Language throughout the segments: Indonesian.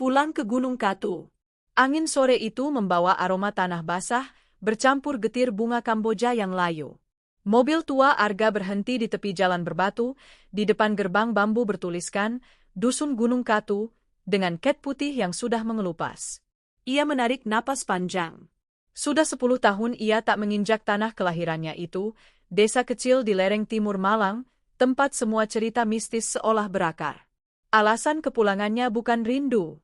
Pulang ke Gunung Katu. Angin sore itu membawa aroma tanah basah, bercampur getir bunga Kamboja yang layu. Mobil tua Arga berhenti di tepi jalan berbatu, di depan gerbang bambu bertuliskan, Dusun Gunung Katu, dengan cat putih yang sudah mengelupas. Ia menarik napas panjang. Sudah 10 tahun ia tak menginjak tanah kelahirannya itu, desa kecil di lereng timur Malang, tempat semua cerita mistis seolah berakar. Alasan kepulangannya bukan rindu,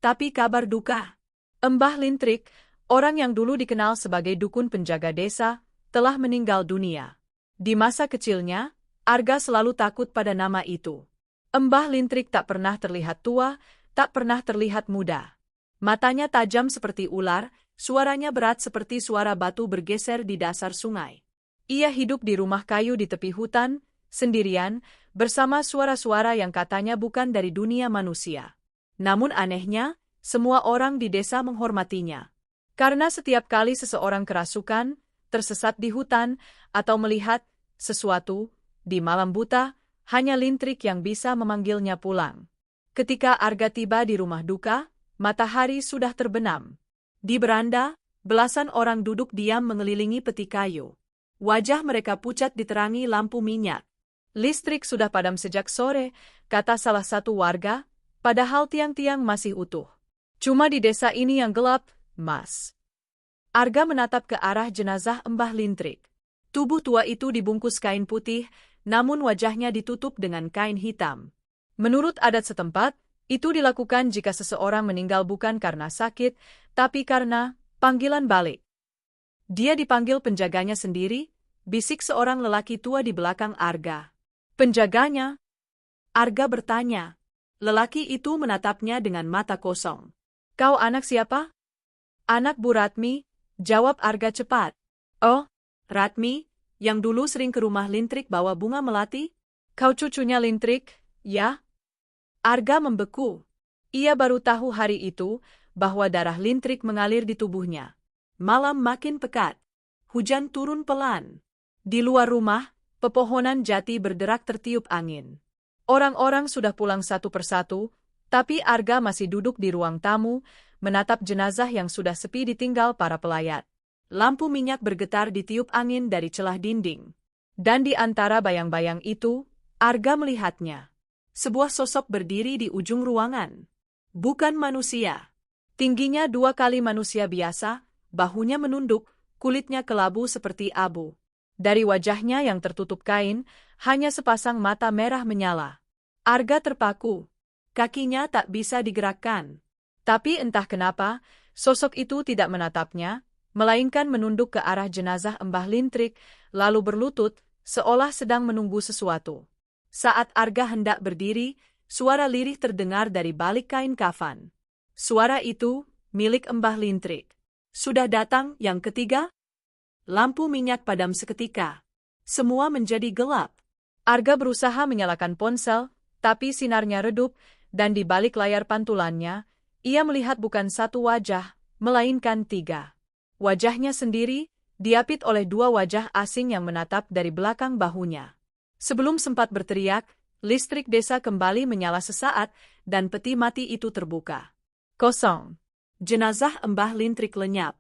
tapi kabar duka. Mbah Lintrik, orang yang dulu dikenal sebagai dukun penjaga desa, telah meninggal dunia. Di masa kecilnya, Arga selalu takut pada nama itu. Mbah Lintrik tak pernah terlihat tua, tak pernah terlihat muda. Matanya tajam seperti ular, suaranya berat seperti suara batu bergeser di dasar sungai. Ia hidup di rumah kayu di tepi hutan, sendirian, bersama suara-suara yang katanya bukan dari dunia manusia. Namun anehnya, semua orang di desa menghormatinya. Karena setiap kali seseorang kerasukan, tersesat di hutan, atau melihat sesuatu di malam buta, hanya Lintrik yang bisa memanggilnya pulang. Ketika Arga tiba di rumah duka, matahari sudah terbenam. Di beranda, belasan orang duduk diam mengelilingi peti kayu. Wajah mereka pucat diterangi lampu minyak. Listrik sudah padam sejak sore, kata salah satu warga, padahal tiang-tiang masih utuh. Cuma di desa ini yang gelap, Mas. Arga menatap ke arah jenazah Mbah Lintrik. Tubuh tua itu dibungkus kain putih, namun wajahnya ditutup dengan kain hitam. Menurut adat setempat, itu dilakukan jika seseorang meninggal bukan karena sakit, tapi karena panggilan balik. Dia dipanggil penjaganya sendiri, bisik seorang lelaki tua di belakang Arga. Penjaganya? Arga bertanya. Lelaki itu menatapnya dengan mata kosong. Kau anak siapa? Anak Bu Ratmi, jawab Arga cepat. Oh, Ratmi, yang dulu sering ke rumah Lintrik bawa bunga melati? Kau cucunya Lintrik, ya? Arga membeku. Ia baru tahu hari itu, bahwa darah Lintrik mengalir di tubuhnya. Malam makin pekat. Hujan turun pelan. Di luar rumah, pepohonan jati berderak tertiup angin. Orang-orang sudah pulang satu persatu, tapi Arga masih duduk di ruang tamu, menatap jenazah yang sudah sepi ditinggal para pelayat. Lampu minyak bergetar ditiup angin dari celah dinding. Dan di antara bayang-bayang itu, Arga melihatnya. Sebuah sosok berdiri di ujung ruangan. Bukan manusia. Tingginya 2 kali manusia biasa, bahunya menunduk, kulitnya kelabu seperti abu. Dari wajahnya yang tertutup kain, hanya sepasang mata merah menyala. Arga terpaku. Kakinya tak bisa digerakkan. Tapi entah kenapa, sosok itu tidak menatapnya, melainkan menunduk ke arah jenazah Mbah Lintrik, lalu berlutut, seolah sedang menunggu sesuatu. Saat Arga hendak berdiri, suara lirih terdengar dari balik kain kafan. Suara itu, milik Mbah Lintrik. Sudah datang yang ketiga? Lampu minyak padam seketika. Semua menjadi gelap. Arga berusaha menyalakan ponsel, tapi sinarnya redup, dan di balik layar pantulannya, ia melihat bukan satu wajah, melainkan 3. Wajahnya sendiri, diapit oleh 2 wajah asing yang menatap dari belakang bahunya. Sebelum sempat berteriak, listrik desa kembali menyala sesaat, dan peti mati itu terbuka. Kosong. Jenazah Mbah Lintrik lenyap.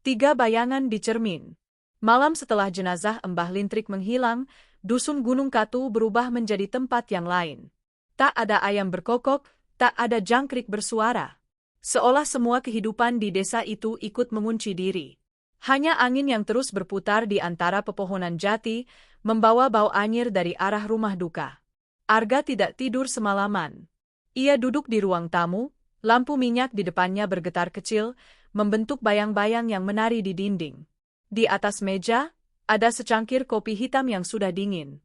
3 bayangan di cermin. Malam setelah jenazah Mbah Lintrik menghilang, Dusun Gunung Katu berubah menjadi tempat yang lain. Tak ada ayam berkokok, tak ada jangkrik bersuara. Seolah semua kehidupan di desa itu ikut mengunci diri. Hanya angin yang terus berputar di antara pepohonan jati, membawa bau anyir dari arah rumah duka. Arga tidak tidur semalaman. Ia duduk di ruang tamu, lampu minyak di depannya bergetar kecil, membentuk bayang-bayang yang menari di dinding. Di atas meja, ada secangkir kopi hitam yang sudah dingin.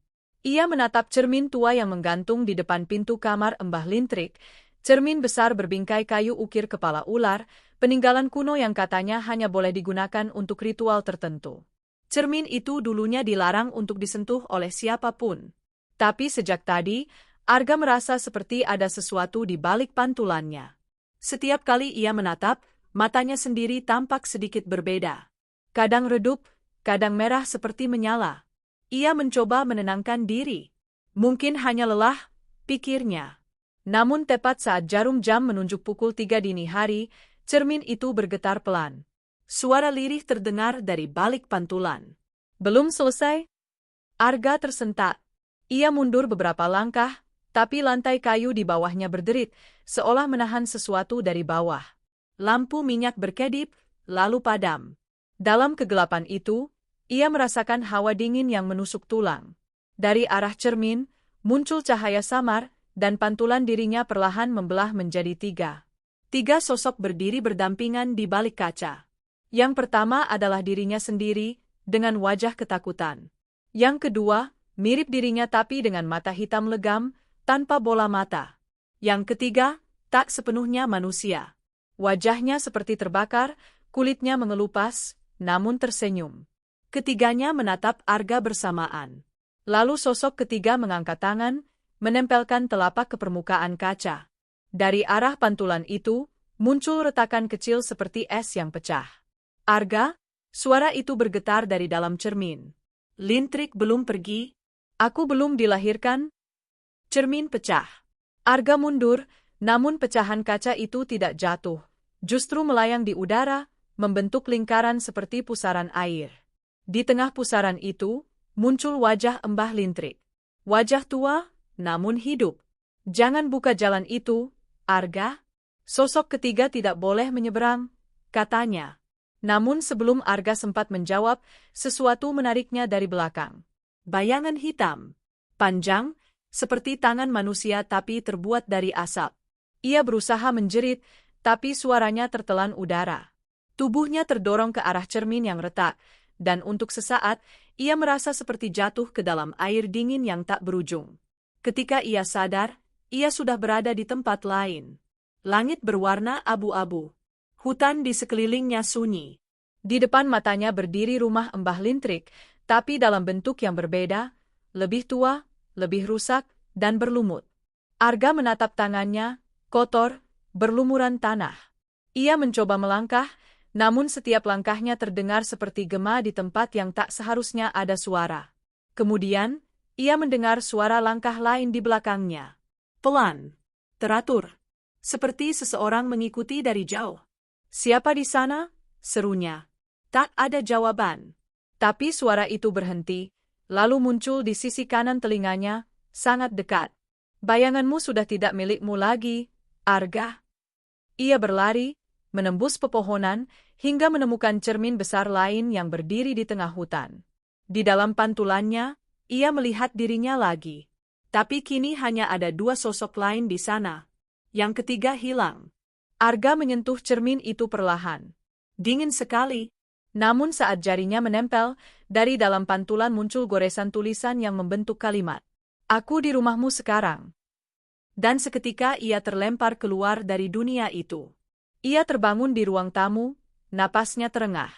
Ia menatap cermin tua yang menggantung di depan pintu kamar Mbah Lintrik, cermin besar berbingkai kayu ukir kepala ular, peninggalan kuno yang katanya hanya boleh digunakan untuk ritual tertentu. Cermin itu dulunya dilarang untuk disentuh oleh siapapun. Tapi sejak tadi, Arga merasa seperti ada sesuatu di balik pantulannya. Setiap kali ia menatap, matanya sendiri tampak sedikit berbeda. Kadang redup, kadang merah seperti menyala. Ia mencoba menenangkan diri. Mungkin hanya lelah, pikirnya. Namun tepat saat jarum jam menunjuk pukul 3 dini hari, cermin itu bergetar pelan. Suara lirih terdengar dari balik pantulan. Belum selesai? Arga tersentak. Ia mundur beberapa langkah, tapi lantai kayu di bawahnya berderit, seolah menahan sesuatu dari bawah. Lampu minyak berkedip, lalu padam. Dalam kegelapan itu, ia merasakan hawa dingin yang menusuk tulang. Dari arah cermin, muncul cahaya samar, dan pantulan dirinya perlahan membelah menjadi 3. 3 sosok berdiri berdampingan di balik kaca. Yang pertama adalah dirinya sendiri, dengan wajah ketakutan. Yang kedua, mirip dirinya tapi dengan mata hitam legam, tanpa bola mata. Yang ketiga, tak sepenuhnya manusia. Wajahnya seperti terbakar, kulitnya mengelupas, namun tersenyum. Ketiganya menatap Arga bersamaan. Lalu sosok ketiga mengangkat tangan, menempelkan telapak ke permukaan kaca. Dari arah pantulan itu, muncul retakan kecil seperti es yang pecah. Arga, suara itu bergetar dari dalam cermin. Lintrik belum pergi? Aku belum dilahirkan? Cermin pecah. Arga mundur, namun pecahan kaca itu tidak jatuh. Justru melayang di udara, membentuk lingkaran seperti pusaran air. Di tengah pusaran itu, muncul wajah Mbah Lintrik. Wajah tua, namun hidup. Jangan buka jalan itu, Arga. Sosok ketiga tidak boleh menyeberang, katanya. Namun sebelum Arga sempat menjawab, sesuatu menariknya dari belakang. Bayangan hitam. Panjang, seperti tangan manusia tapi terbuat dari asap. Ia berusaha menjerit, tapi suaranya tertelan udara. Tubuhnya terdorong ke arah cermin yang retak, dan untuk sesaat, ia merasa seperti jatuh ke dalam air dingin yang tak berujung. Ketika ia sadar, ia sudah berada di tempat lain. Langit berwarna abu-abu. Hutan di sekelilingnya sunyi. Di depan matanya berdiri rumah Mbah Lintrik, tapi dalam bentuk yang berbeda, lebih tua, lebih rusak, dan berlumut. Arga menatap tangannya, kotor, berlumuran tanah. Ia mencoba melangkah, namun setiap langkahnya terdengar seperti gema di tempat yang tak seharusnya ada suara. Kemudian, ia mendengar suara langkah lain di belakangnya. Pelan, teratur, seperti seseorang mengikuti dari jauh. Siapa di sana? Serunya. Tak ada jawaban. Tapi suara itu berhenti, lalu muncul di sisi kanan telinganya, sangat dekat. Bayanganmu sudah tidak milikmu lagi, Arga. Ia berlari, menembus pepohonan, hingga menemukan cermin besar lain yang berdiri di tengah hutan. Di dalam pantulannya, ia melihat dirinya lagi. Tapi kini hanya ada 2 sosok lain di sana. Yang ketiga hilang. Arga menyentuh cermin itu perlahan. Dingin sekali. Namun saat jarinya menempel, dari dalam pantulan muncul goresan tulisan yang membentuk kalimat. Aku di rumahmu sekarang. Dan seketika ia terlempar keluar dari dunia itu. Ia terbangun di ruang tamu, napasnya terengah.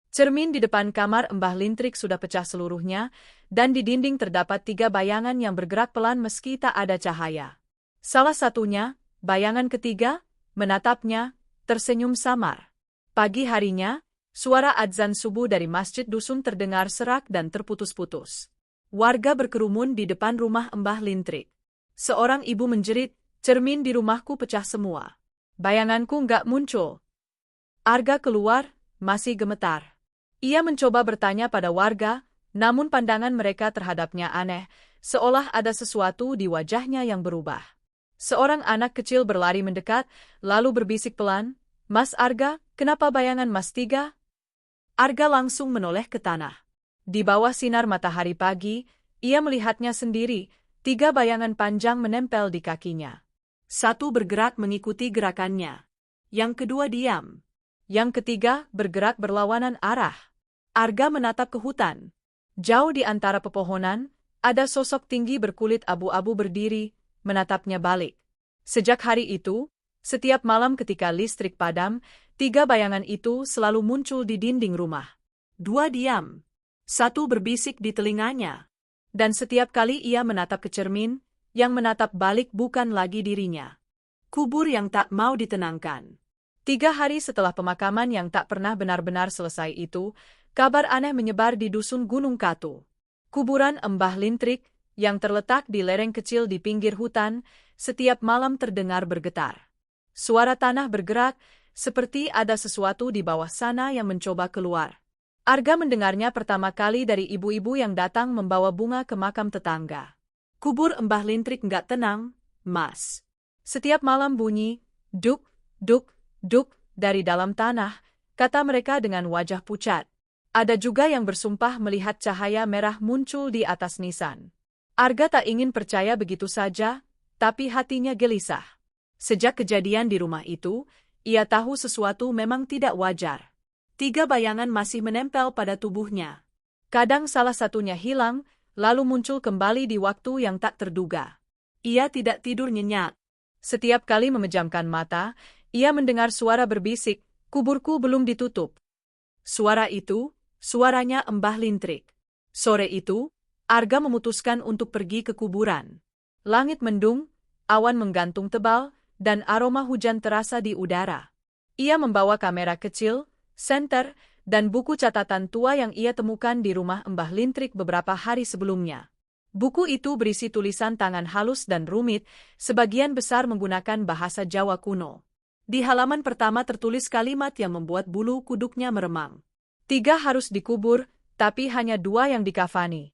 Cermin di depan kamar Mbah Lintrik sudah pecah seluruhnya, dan di dinding terdapat 3 bayangan yang bergerak pelan meski tak ada cahaya. Salah satunya, bayangan ketiga, menatapnya, tersenyum samar. Pagi harinya, suara adzan subuh dari masjid dusun terdengar serak dan terputus-putus. Warga berkerumun di depan rumah Mbah Lintrik. Seorang ibu menjerit, cermin di rumahku pecah semua. Bayanganku nggak muncul. Arga keluar, masih gemetar. Ia mencoba bertanya pada warga, namun pandangan mereka terhadapnya aneh, seolah ada sesuatu di wajahnya yang berubah. Seorang anak kecil berlari mendekat, lalu berbisik pelan, Mas Arga, kenapa bayangan Mas 3? Arga langsung menoleh ke tanah. Di bawah sinar matahari pagi, ia melihatnya sendiri, 3 bayangan panjang menempel di kakinya. Satu bergerak mengikuti gerakannya. Yang kedua diam. Yang ketiga bergerak berlawanan arah. Arga menatap ke hutan. Jauh di antara pepohonan, ada sosok tinggi berkulit abu-abu berdiri, menatapnya balik. Sejak hari itu, setiap malam ketika listrik padam, 3 bayangan itu selalu muncul di dinding rumah. 2 diam. 1 berbisik di telinganya. Dan setiap kali ia menatap ke cermin, yang menatap balik bukan lagi dirinya. Kubur yang tak mau ditenangkan. 3 hari setelah pemakaman yang tak pernah benar-benar selesai itu, kabar aneh menyebar di dusun Gunung Katu. Kuburan Mbah Lintrik, yang terletak di lereng kecil di pinggir hutan, setiap malam terdengar bergetar. Suara tanah bergerak, seperti ada sesuatu di bawah sana yang mencoba keluar. Arga mendengarnya pertama kali dari ibu-ibu yang datang membawa bunga ke makam tetangga. Kubur Mbah Lintrik nggak tenang, Mas. Setiap malam bunyi, duk, duk, duk, dari dalam tanah, kata mereka dengan wajah pucat. Ada juga yang bersumpah melihat cahaya merah muncul di atas nisan. Arga tak ingin percaya begitu saja, tapi hatinya gelisah. Sejak kejadian di rumah itu, ia tahu sesuatu memang tidak wajar. 3 bayangan masih menempel pada tubuhnya. Kadang salah satunya hilang, lalu muncul kembali di waktu yang tak terduga. Ia tidak tidur nyenyak. Setiap kali memejamkan mata, ia mendengar suara berbisik, kuburku belum ditutup. Suara itu, suaranya Mbah Lintrik. Sore itu, Arga memutuskan untuk pergi ke kuburan. Langit mendung, awan menggantung tebal, dan aroma hujan terasa di udara. Ia membawa kamera kecil, senter, dan buku catatan tua yang ia temukan di rumah Mbah Lintrik beberapa hari sebelumnya. Buku itu berisi tulisan tangan halus dan rumit, sebagian besar menggunakan bahasa Jawa kuno. Di halaman pertama tertulis kalimat yang membuat bulu kuduknya meremang. 3 harus dikubur, tapi hanya 2 yang dikafani.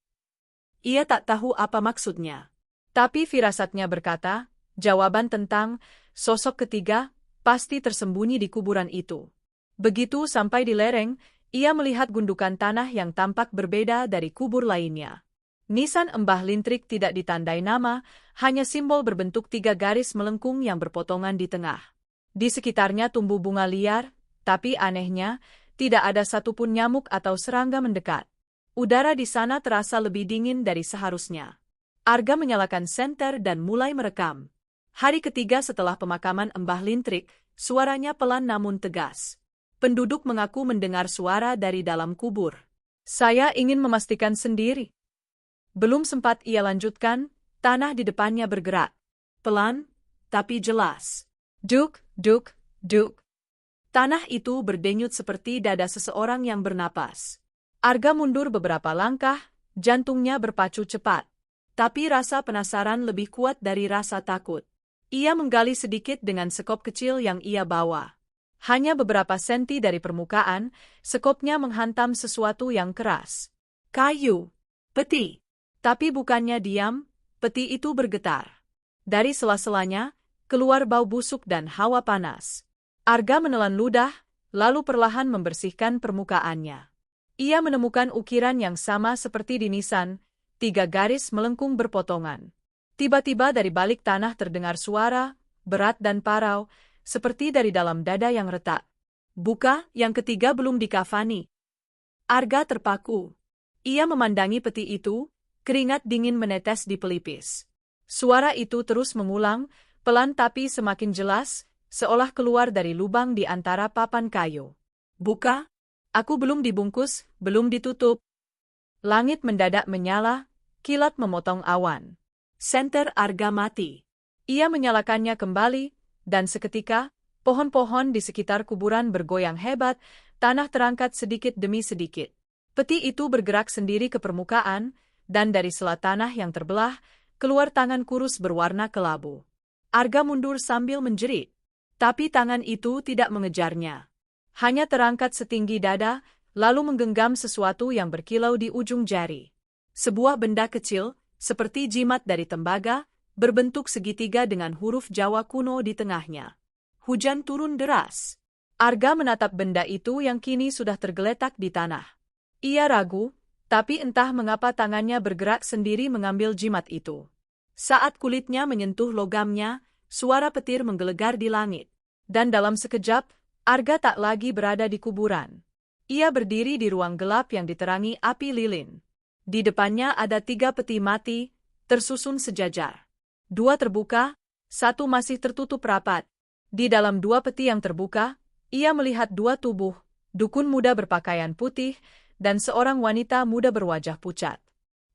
Ia tak tahu apa maksudnya. Tapi firasatnya berkata, jawaban tentang sosok ketiga pasti tersembunyi di kuburan itu. Begitu sampai di lereng, ia melihat gundukan tanah yang tampak berbeda dari kubur lainnya. Nisan Mbah Lintrik tidak ditandai nama, hanya simbol berbentuk 3 garis melengkung yang berpotongan di tengah. Di sekitarnya tumbuh bunga liar, tapi anehnya, tidak ada satupun nyamuk atau serangga mendekat. Udara di sana terasa lebih dingin dari seharusnya. Arga menyalakan senter dan mulai merekam. Hari ketiga setelah pemakaman Mbah Lintrik, suaranya pelan namun tegas. Penduduk mengaku mendengar suara dari dalam kubur. Saya ingin memastikan sendiri. Belum sempat ia lanjutkan, tanah di depannya bergerak. Pelan, tapi jelas. Duk, duk, duk. Tanah itu berdenyut seperti dada seseorang yang bernapas. Arga mundur beberapa langkah, jantungnya berpacu cepat. Tapi rasa penasaran lebih kuat dari rasa takut. Ia menggali sedikit dengan sekop kecil yang ia bawa. Hanya beberapa senti dari permukaan, sekopnya menghantam sesuatu yang keras. Kayu. Peti. Tapi bukannya diam, peti itu bergetar. Dari sela-selanya, keluar bau busuk dan hawa panas. Arga menelan ludah, lalu perlahan membersihkan permukaannya. Ia menemukan ukiran yang sama seperti di nisan, 3 garis melengkung berpotongan. Tiba-tiba dari balik tanah terdengar suara, berat dan parau, seperti dari dalam dada yang retak. Buka, yang ketiga belum dikafani. Arga terpaku. Ia memandangi peti itu, keringat dingin menetes di pelipis. Suara itu terus mengulang, pelan tapi semakin jelas, seolah keluar dari lubang di antara papan kayu. Buka, aku belum dibungkus, belum ditutup. Langit mendadak menyala, kilat memotong awan. Senter Arga mati. Ia menyalakannya kembali, dan seketika, pohon-pohon di sekitar kuburan bergoyang hebat, tanah terangkat sedikit demi sedikit. Peti itu bergerak sendiri ke permukaan, dan dari sela tanah yang terbelah, keluar tangan kurus berwarna kelabu. Arga mundur sambil menjerit. Tapi tangan itu tidak mengejarnya. Hanya terangkat setinggi dada, lalu menggenggam sesuatu yang berkilau di ujung jari. Sebuah benda kecil, seperti jimat dari tembaga, berbentuk segitiga dengan huruf Jawa kuno di tengahnya. Hujan turun deras. Arga menatap benda itu yang kini sudah tergeletak di tanah. Ia ragu, tapi entah mengapa tangannya bergerak sendiri mengambil jimat itu. Saat kulitnya menyentuh logamnya, suara petir menggelegar di langit. Dan dalam sekejap, Arga tak lagi berada di kuburan. Ia berdiri di ruang gelap yang diterangi api lilin. Di depannya ada 3 peti mati, tersusun sejajar. 2 terbuka, 1 masih tertutup rapat. Di dalam 2 peti yang terbuka, ia melihat 2 tubuh, dukun muda berpakaian putih, dan seorang wanita muda berwajah pucat.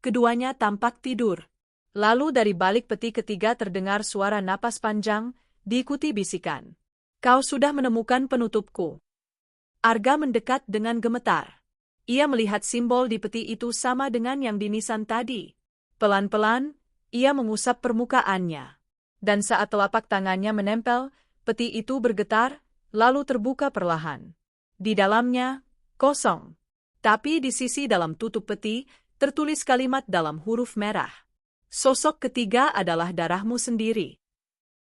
Keduanya tampak tidur. Lalu dari balik peti ketiga terdengar suara napas panjang, diikuti bisikan. Kau sudah menemukan penutupku. Arga mendekat dengan gemetar. Ia melihat simbol di peti itu sama dengan yang di nisan tadi. Pelan-pelan, ia mengusap permukaannya. dan saat telapak tangannya menempel, peti itu bergetar, lalu terbuka perlahan. Di dalamnya, kosong. Tapi di sisi dalam tutup peti, tertulis kalimat dalam huruf merah. Sosok ketiga adalah darahmu sendiri.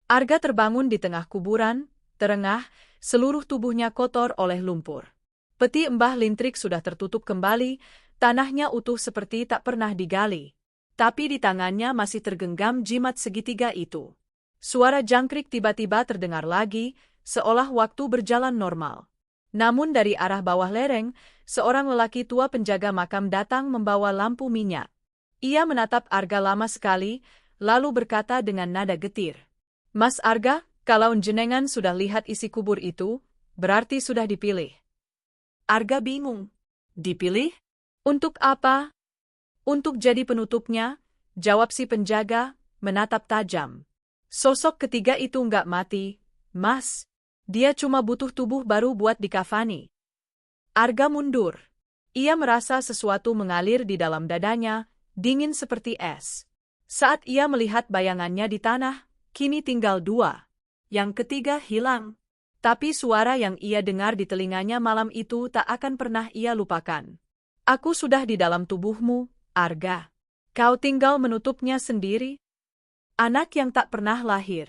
Arga terbangun di tengah kuburan, terengah, seluruh tubuhnya kotor oleh lumpur. Peti Mbah Lintrik sudah tertutup kembali, tanahnya utuh seperti tak pernah digali. Tapi di tangannya masih tergenggam jimat segitiga itu. Suara jangkrik tiba-tiba terdengar lagi, seolah waktu berjalan normal. Namun dari arah bawah lereng, seorang lelaki tua penjaga makam datang membawa lampu minyak. Ia menatap Arga lama sekali, lalu berkata dengan nada getir. Mas Arga, kalau jenengan sudah lihat isi kubur itu, berarti sudah dipilih. Arga bingung. Dipilih? Untuk apa? Untuk jadi penutupnya, jawab si penjaga, menatap tajam. Sosok ketiga itu nggak mati, Mas. Dia cuma butuh tubuh baru buat dikafani. Arga mundur. Ia merasa sesuatu mengalir di dalam dadanya, dingin seperti es. Saat ia melihat bayangannya di tanah, kini tinggal dua. Yang ketiga hilang. Tapi suara yang ia dengar di telinganya malam itu tak akan pernah ia lupakan. Aku sudah di dalam tubuhmu, Arga. Kau tinggal menutupnya sendiri. Anak yang tak pernah lahir.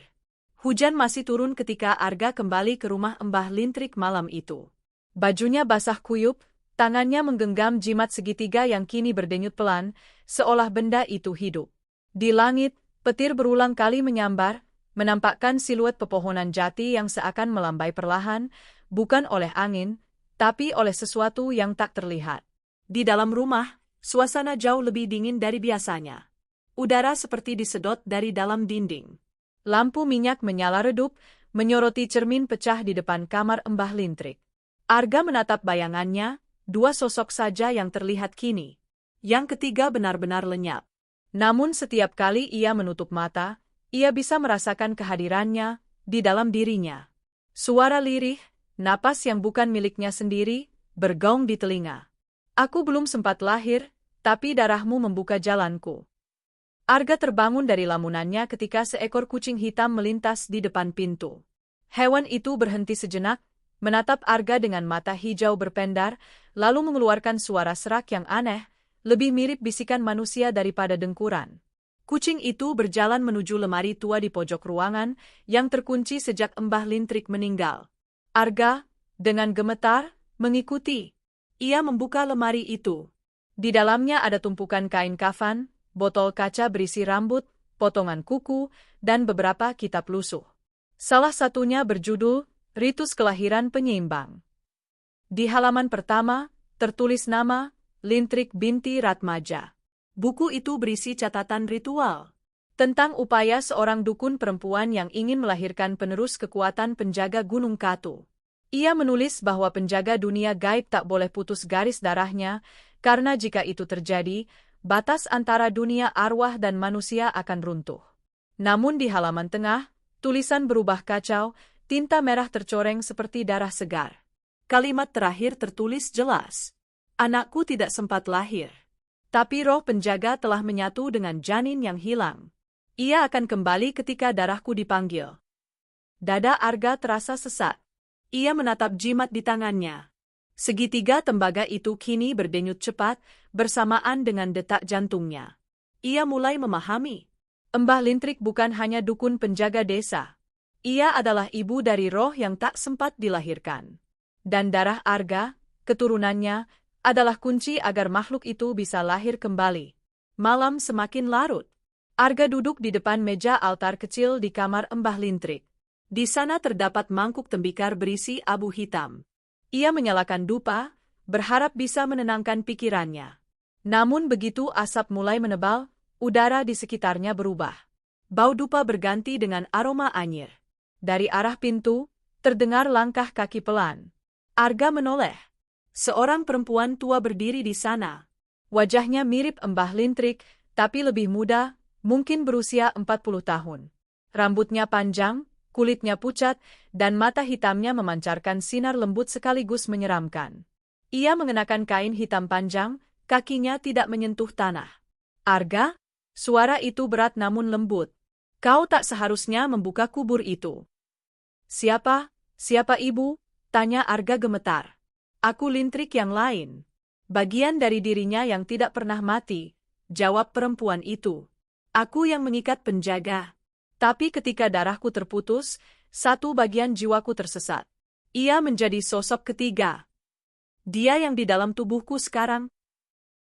Hujan masih turun ketika Arga kembali ke rumah Mbah Lintrik malam itu. Bajunya basah kuyup, tangannya menggenggam jimat segitiga yang kini berdenyut pelan, seolah benda itu hidup. Di langit, petir berulang kali menyambar, menampakkan siluet pepohonan jati yang seakan melambai perlahan, bukan oleh angin, tapi oleh sesuatu yang tak terlihat. Di dalam rumah, suasana jauh lebih dingin dari biasanya. Udara seperti disedot dari dalam dinding. Lampu minyak menyala redup, menyoroti cermin pecah di depan kamar Mbah Lintrik. Arga menatap bayangannya, dua sosok saja yang terlihat kini. Yang ketiga benar-benar lenyap. Namun setiap kali ia menutup mata, ia bisa merasakan kehadirannya di dalam dirinya. Suara lirih, napas yang bukan miliknya sendiri, bergaung di telinga. Aku belum sempat lahir, tapi darahmu membuka jalanku. Arga terbangun dari lamunannya ketika seekor kucing hitam melintas di depan pintu. Hewan itu berhenti sejenak, menatap Arga dengan mata hijau berpendar, lalu mengeluarkan suara serak yang aneh, lebih mirip bisikan manusia daripada dengkuran. Kucing itu berjalan menuju lemari tua di pojok ruangan, yang terkunci sejak Mbah Lintrik meninggal. Arga, dengan gemetar, mengikuti. Ia membuka lemari itu. Di dalamnya ada tumpukan kain kafan, botol kaca berisi rambut, potongan kuku, dan beberapa kitab lusuh. Salah satunya berjudul, Ritus Kelahiran Penyeimbang. Di halaman pertama, tertulis nama, Lintrik binti Ratmaja. Buku itu berisi catatan ritual tentang upaya seorang dukun perempuan yang ingin melahirkan penerus kekuatan penjaga Gunung Katu. Ia menulis bahwa penjaga dunia gaib tak boleh putus garis darahnya, karena jika itu terjadi, batas antara dunia arwah dan manusia akan runtuh. Namun di halaman tengah, tulisan berubah kacau, tinta merah tercoreng seperti darah segar. Kalimat terakhir tertulis jelas. Anakku tidak sempat lahir. Tapi roh penjaga telah menyatu dengan janin yang hilang. Ia akan kembali ketika darahku dipanggil. Dada Arga terasa sesak. Ia menatap jimat di tangannya. Segitiga tembaga itu kini berdenyut cepat, bersamaan dengan detak jantungnya. Ia mulai memahami. Mbah Lintrik bukan hanya dukun penjaga desa. Ia adalah ibu dari roh yang tak sempat dilahirkan. Dan darah Arga, keturunannya, adalah kunci agar makhluk itu bisa lahir kembali. Malam semakin larut. Arga duduk di depan meja altar kecil di kamar Mbah Lintrik. Di sana terdapat mangkuk tembikar berisi abu hitam. Ia menyalakan dupa, berharap bisa menenangkan pikirannya. Namun begitu asap mulai menebal, udara di sekitarnya berubah. Bau dupa berganti dengan aroma anyir. Dari arah pintu, terdengar langkah kaki pelan. Arga menoleh. Seorang perempuan tua berdiri di sana. Wajahnya mirip Mbah Lintrik, tapi lebih muda, mungkin berusia 40 tahun. Rambutnya panjang, kulitnya pucat, dan mata hitamnya memancarkan sinar lembut sekaligus menyeramkan. Ia mengenakan kain hitam panjang, kakinya tidak menyentuh tanah. Arga? Suara itu berat namun lembut. Kau tak seharusnya membuka kubur itu. Siapa? Siapa ibu? Tanya Arga gemetar. Aku Lintrik yang lain. Bagian dari dirinya yang tidak pernah mati, jawab perempuan itu. Aku yang mengikat penjaga. Tapi ketika darahku terputus, satu bagian jiwaku tersesat. Ia menjadi sosok ketiga. Dia yang di dalam tubuhku sekarang.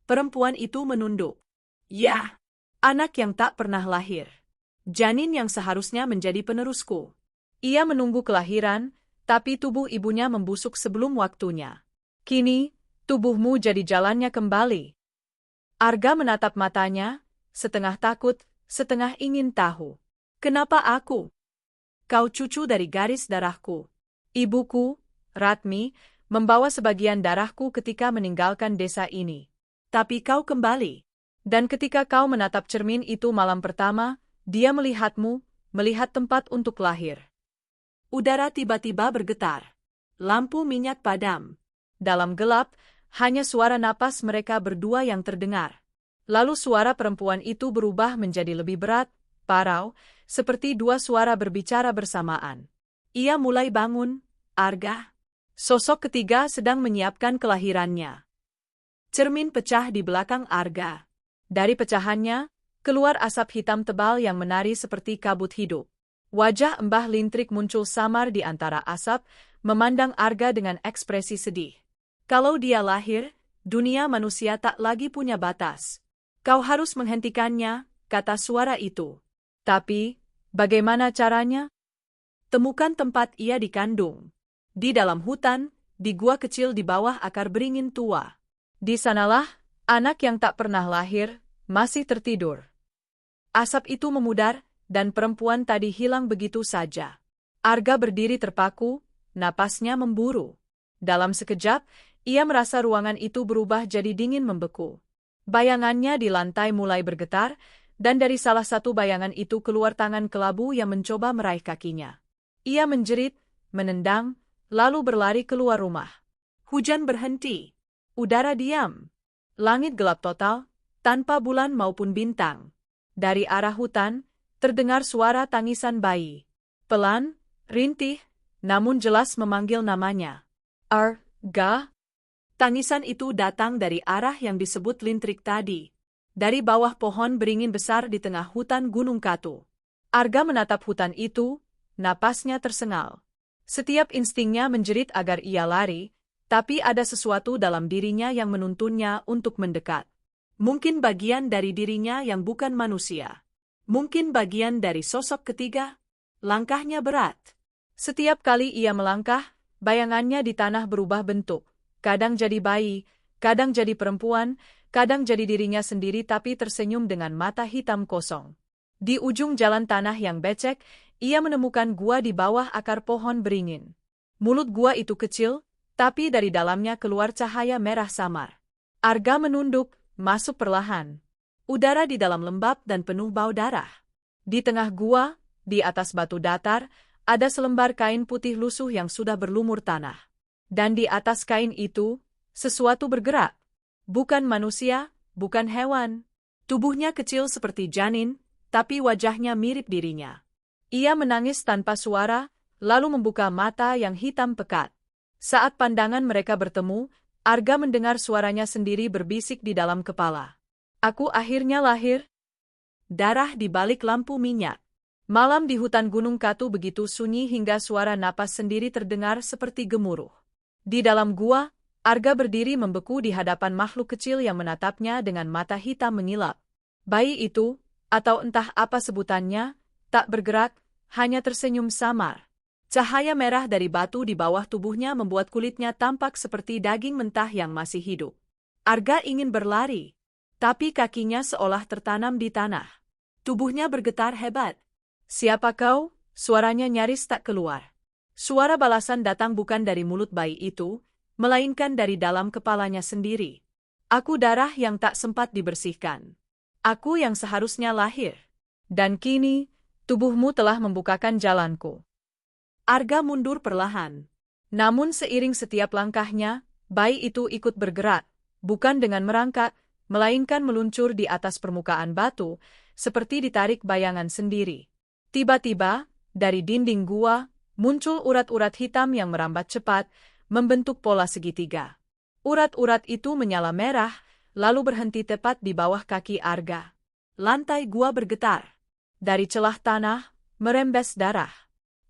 Perempuan itu menunduk. Ya, anak yang tak pernah lahir. Janin yang seharusnya menjadi penerusku. Ia menunggu kelahiran, tapi tubuh ibunya membusuk sebelum waktunya. Kini, tubuhmu jadi jalannya kembali. Arga menatap matanya, setengah takut, setengah ingin tahu. Kenapa aku? Kau cucu dari garis darahku. Ibuku, Ratmi, membawa sebagian darahku ketika meninggalkan desa ini. Tapi kau kembali. Dan ketika kau menatap cermin itu malam pertama, dia melihatmu, melihat tempat untuk lahir. Udara tiba-tiba bergetar. Lampu minyak padam. Dalam gelap, hanya suara napas mereka berdua yang terdengar. Lalu suara perempuan itu berubah menjadi lebih berat, parau, seperti dua suara berbicara bersamaan. Ia mulai bangun, Arga. Sosok ketiga sedang menyiapkan kelahirannya. Cermin pecah di belakang Arga. Dari pecahannya, keluar asap hitam tebal yang menari seperti kabut hidup. Wajah Mbah Lintrik muncul samar di antara asap, memandang Arga dengan ekspresi sedih. Kalau dia lahir, dunia manusia tak lagi punya batas. Kau harus menghentikannya, kata suara itu. Tapi, bagaimana caranya? Temukan tempat ia dikandung. Di dalam hutan, di gua kecil di bawah akar beringin tua. Di sanalah, anak yang tak pernah lahir, masih tertidur. Asap itu memudar, dan perempuan tadi hilang begitu saja. Arga berdiri terpaku, napasnya memburu. Dalam sekejap, ia merasa ruangan itu berubah jadi dingin membeku. Bayangannya di lantai mulai bergetar, dan dari salah satu bayangan itu keluar tangan kelabu yang mencoba meraih kakinya. Ia menjerit, menendang, lalu berlari keluar rumah. Hujan berhenti. Udara diam. Langit gelap total, tanpa bulan maupun bintang. Dari arah hutan, terdengar suara tangisan bayi. Pelan, rintih, namun jelas memanggil namanya. Arga. Tangisan itu datang dari arah yang disebut Lintrik tadi. Dari bawah pohon beringin besar di tengah hutan Gunung Katu. Arga menatap hutan itu, napasnya tersengal. Setiap instingnya menjerit agar ia lari, tapi ada sesuatu dalam dirinya yang menuntunnya untuk mendekat. Mungkin bagian dari dirinya yang bukan manusia. Mungkin bagian dari sosok ketiga. Langkahnya berat. Setiap kali ia melangkah, bayangannya di tanah berubah bentuk. Kadang jadi bayi, kadang jadi perempuan, kadang jadi dirinya sendiri tapi tersenyum dengan mata hitam kosong. Di ujung jalan tanah yang becek, ia menemukan gua di bawah akar pohon beringin. Mulut gua itu kecil, tapi dari dalamnya keluar cahaya merah samar. Arga menunduk, masuk perlahan. Udara di dalam lembab dan penuh bau darah. Di tengah gua, di atas batu datar, ada selembar kain putih lusuh yang sudah berlumur tanah. Dan di atas kain itu, sesuatu bergerak. Bukan manusia, bukan hewan. Tubuhnya kecil seperti janin, tapi wajahnya mirip dirinya. Ia menangis tanpa suara, lalu membuka mata yang hitam pekat. Saat pandangan mereka bertemu, Arga mendengar suaranya sendiri berbisik di dalam kepala. Aku akhirnya lahir. Darah di balik lampu minyak. Malam di hutan Gunung Katu begitu sunyi hingga suara napas sendiri terdengar seperti gemuruh. Di dalam gua, Arga berdiri membeku di hadapan makhluk kecil yang menatapnya dengan mata hitam mengilap. Bayi itu, atau entah apa sebutannya, tak bergerak, hanya tersenyum samar. Cahaya merah dari batu di bawah tubuhnya membuat kulitnya tampak seperti daging mentah yang masih hidup. Arga ingin berlari, tapi kakinya seolah tertanam di tanah. Tubuhnya bergetar hebat. Siapa kau? Suaranya nyaris tak keluar. Suara balasan datang bukan dari mulut bayi itu, melainkan dari dalam kepalanya sendiri. Aku darah yang tak sempat dibersihkan. Aku yang seharusnya lahir. Dan kini, tubuhmu telah membukakan jalanku. Arga mundur perlahan. Namun seiring setiap langkahnya, bayi itu ikut bergerak, bukan dengan merangkak, melainkan meluncur di atas permukaan batu, seperti ditarik bayangan sendiri. Tiba-tiba, dari dinding gua, muncul urat-urat hitam yang merambat cepat, membentuk pola segitiga. Urat-urat itu menyala merah, lalu berhenti tepat di bawah kaki Arga. Lantai gua bergetar. Dari celah tanah, merembes darah.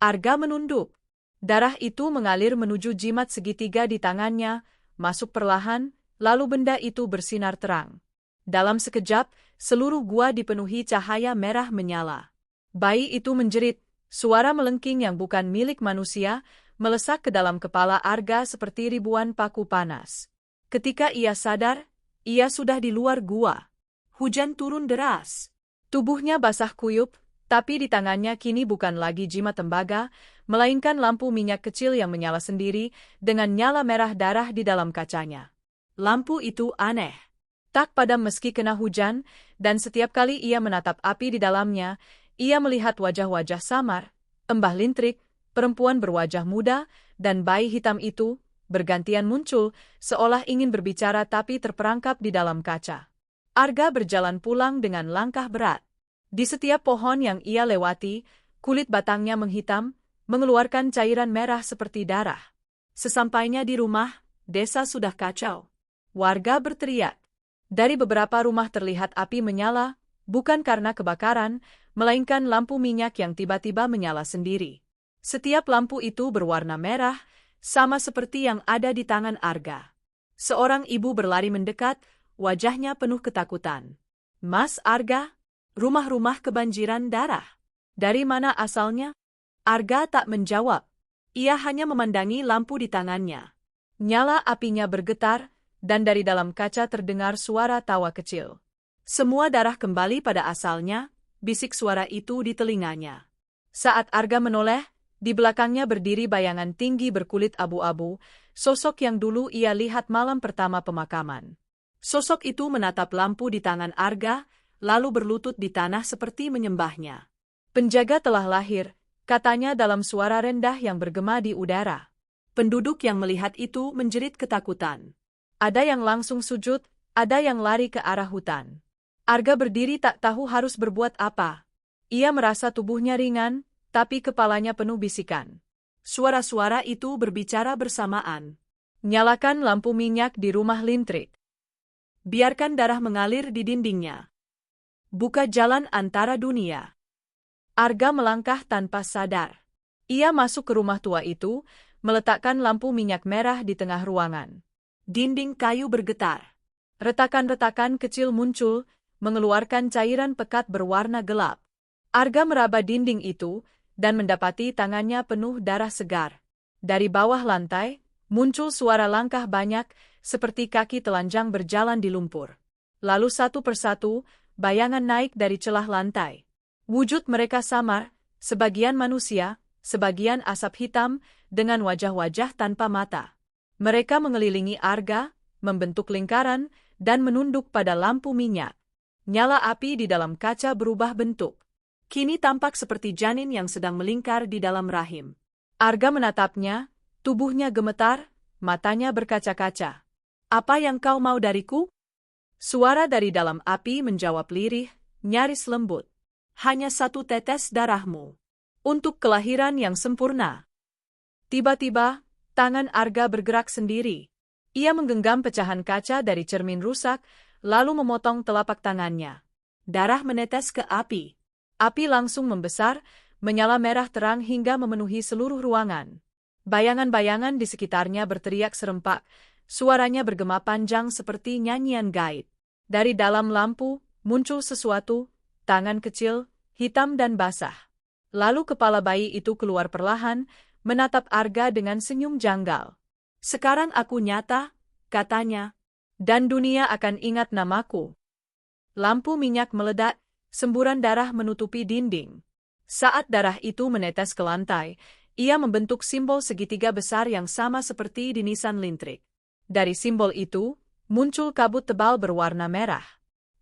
Arga menunduk. Darah itu mengalir menuju jimat segitiga di tangannya, masuk perlahan, lalu benda itu bersinar terang. Dalam sekejap, seluruh gua dipenuhi cahaya merah menyala. Bayi itu menjerit, suara melengking yang bukan milik manusia, melesak ke dalam kepala Arga seperti ribuan paku panas. Ketika ia sadar, ia sudah di luar gua. Hujan turun deras. Tubuhnya basah kuyup, tapi di tangannya kini bukan lagi jimat tembaga, melainkan lampu minyak kecil yang menyala sendiri dengan nyala merah darah di dalam kacanya. Lampu itu aneh. Tak padam meski kena hujan, dan setiap kali ia menatap api di dalamnya, ia melihat wajah-wajah samar, Mbah Lintrik, perempuan berwajah muda, dan bayi hitam itu, bergantian muncul, seolah ingin berbicara tapi terperangkap di dalam kaca. Arga berjalan pulang dengan langkah berat. Di setiap pohon yang ia lewati, kulit batangnya menghitam, mengeluarkan cairan merah seperti darah. Sesampainya di rumah, desa sudah kacau. Warga berteriak. Dari beberapa rumah terlihat api menyala, bukan karena kebakaran, melainkan lampu minyak yang tiba-tiba menyala sendiri. Setiap lampu itu berwarna merah, sama seperti yang ada di tangan Arga. Seorang ibu berlari mendekat, wajahnya penuh ketakutan. "Mas Arga, rumah-rumah kebanjiran darah. Dari mana asalnya?" Arga tak menjawab. Ia hanya memandangi lampu di tangannya. Nyala apinya bergetar, dan dari dalam kaca terdengar suara tawa kecil. "Semua darah kembali pada asalnya," bisik suara itu di telinganya. Saat Arga menoleh, di belakangnya berdiri bayangan tinggi berkulit abu-abu, sosok yang dulu ia lihat malam pertama pemakaman. Sosok itu menatap lampu di tangan Arga, lalu berlutut di tanah seperti menyembahnya. "Penjaga telah lahir," katanya dalam suara rendah yang bergema di udara. Penduduk yang melihat itu menjerit ketakutan. Ada yang langsung sujud, ada yang lari ke arah hutan. Arga berdiri tak tahu harus berbuat apa. Ia merasa tubuhnya ringan, tapi kepalanya penuh bisikan. Suara-suara itu berbicara bersamaan. "Nyalakan lampu minyak di rumah Lintrik. Biarkan darah mengalir di dindingnya. Buka jalan antara dunia." Arga melangkah tanpa sadar. Ia masuk ke rumah tua itu, meletakkan lampu minyak merah di tengah ruangan. Dinding kayu bergetar. Retakan-retakan kecil muncul, mengeluarkan cairan pekat berwarna gelap. Arga meraba dinding itu, dan mendapati tangannya penuh darah segar. Dari bawah lantai, muncul suara langkah banyak, seperti kaki telanjang berjalan di lumpur. Lalu satu persatu, bayangan naik dari celah lantai. Wujud mereka samar, sebagian manusia, sebagian asap hitam, dengan wajah-wajah tanpa mata. Mereka mengelilingi Arga, membentuk lingkaran, dan menunduk pada lampu minyak. Nyala api di dalam kaca berubah bentuk. Kini tampak seperti janin yang sedang melingkar di dalam rahim. Arga menatapnya, tubuhnya gemetar, matanya berkaca-kaca. "Apa yang kau mau dariku?" Suara dari dalam api menjawab lirih, nyaris lembut. "Hanya satu tetes darahmu. Untuk kelahiran yang sempurna." Tiba-tiba, tangan Arga bergerak sendiri. Ia menggenggam pecahan kaca dari cermin rusak, lalu memotong telapak tangannya. Darah menetes ke api. Api langsung membesar, menyala merah terang hingga memenuhi seluruh ruangan. Bayangan-bayangan di sekitarnya berteriak serempak, suaranya bergema panjang seperti nyanyian gaib. Dari dalam lampu, muncul sesuatu, tangan kecil, hitam dan basah. Lalu kepala bayi itu keluar perlahan, menatap Arga dengan senyum janggal. "Sekarang aku nyata," katanya, "dan dunia akan ingat namaku." Lampu minyak meledak, semburan darah menutupi dinding. Saat darah itu menetes ke lantai, ia membentuk simbol segitiga besar yang sama seperti di nisan Lintrik. Dari simbol itu, muncul kabut tebal berwarna merah.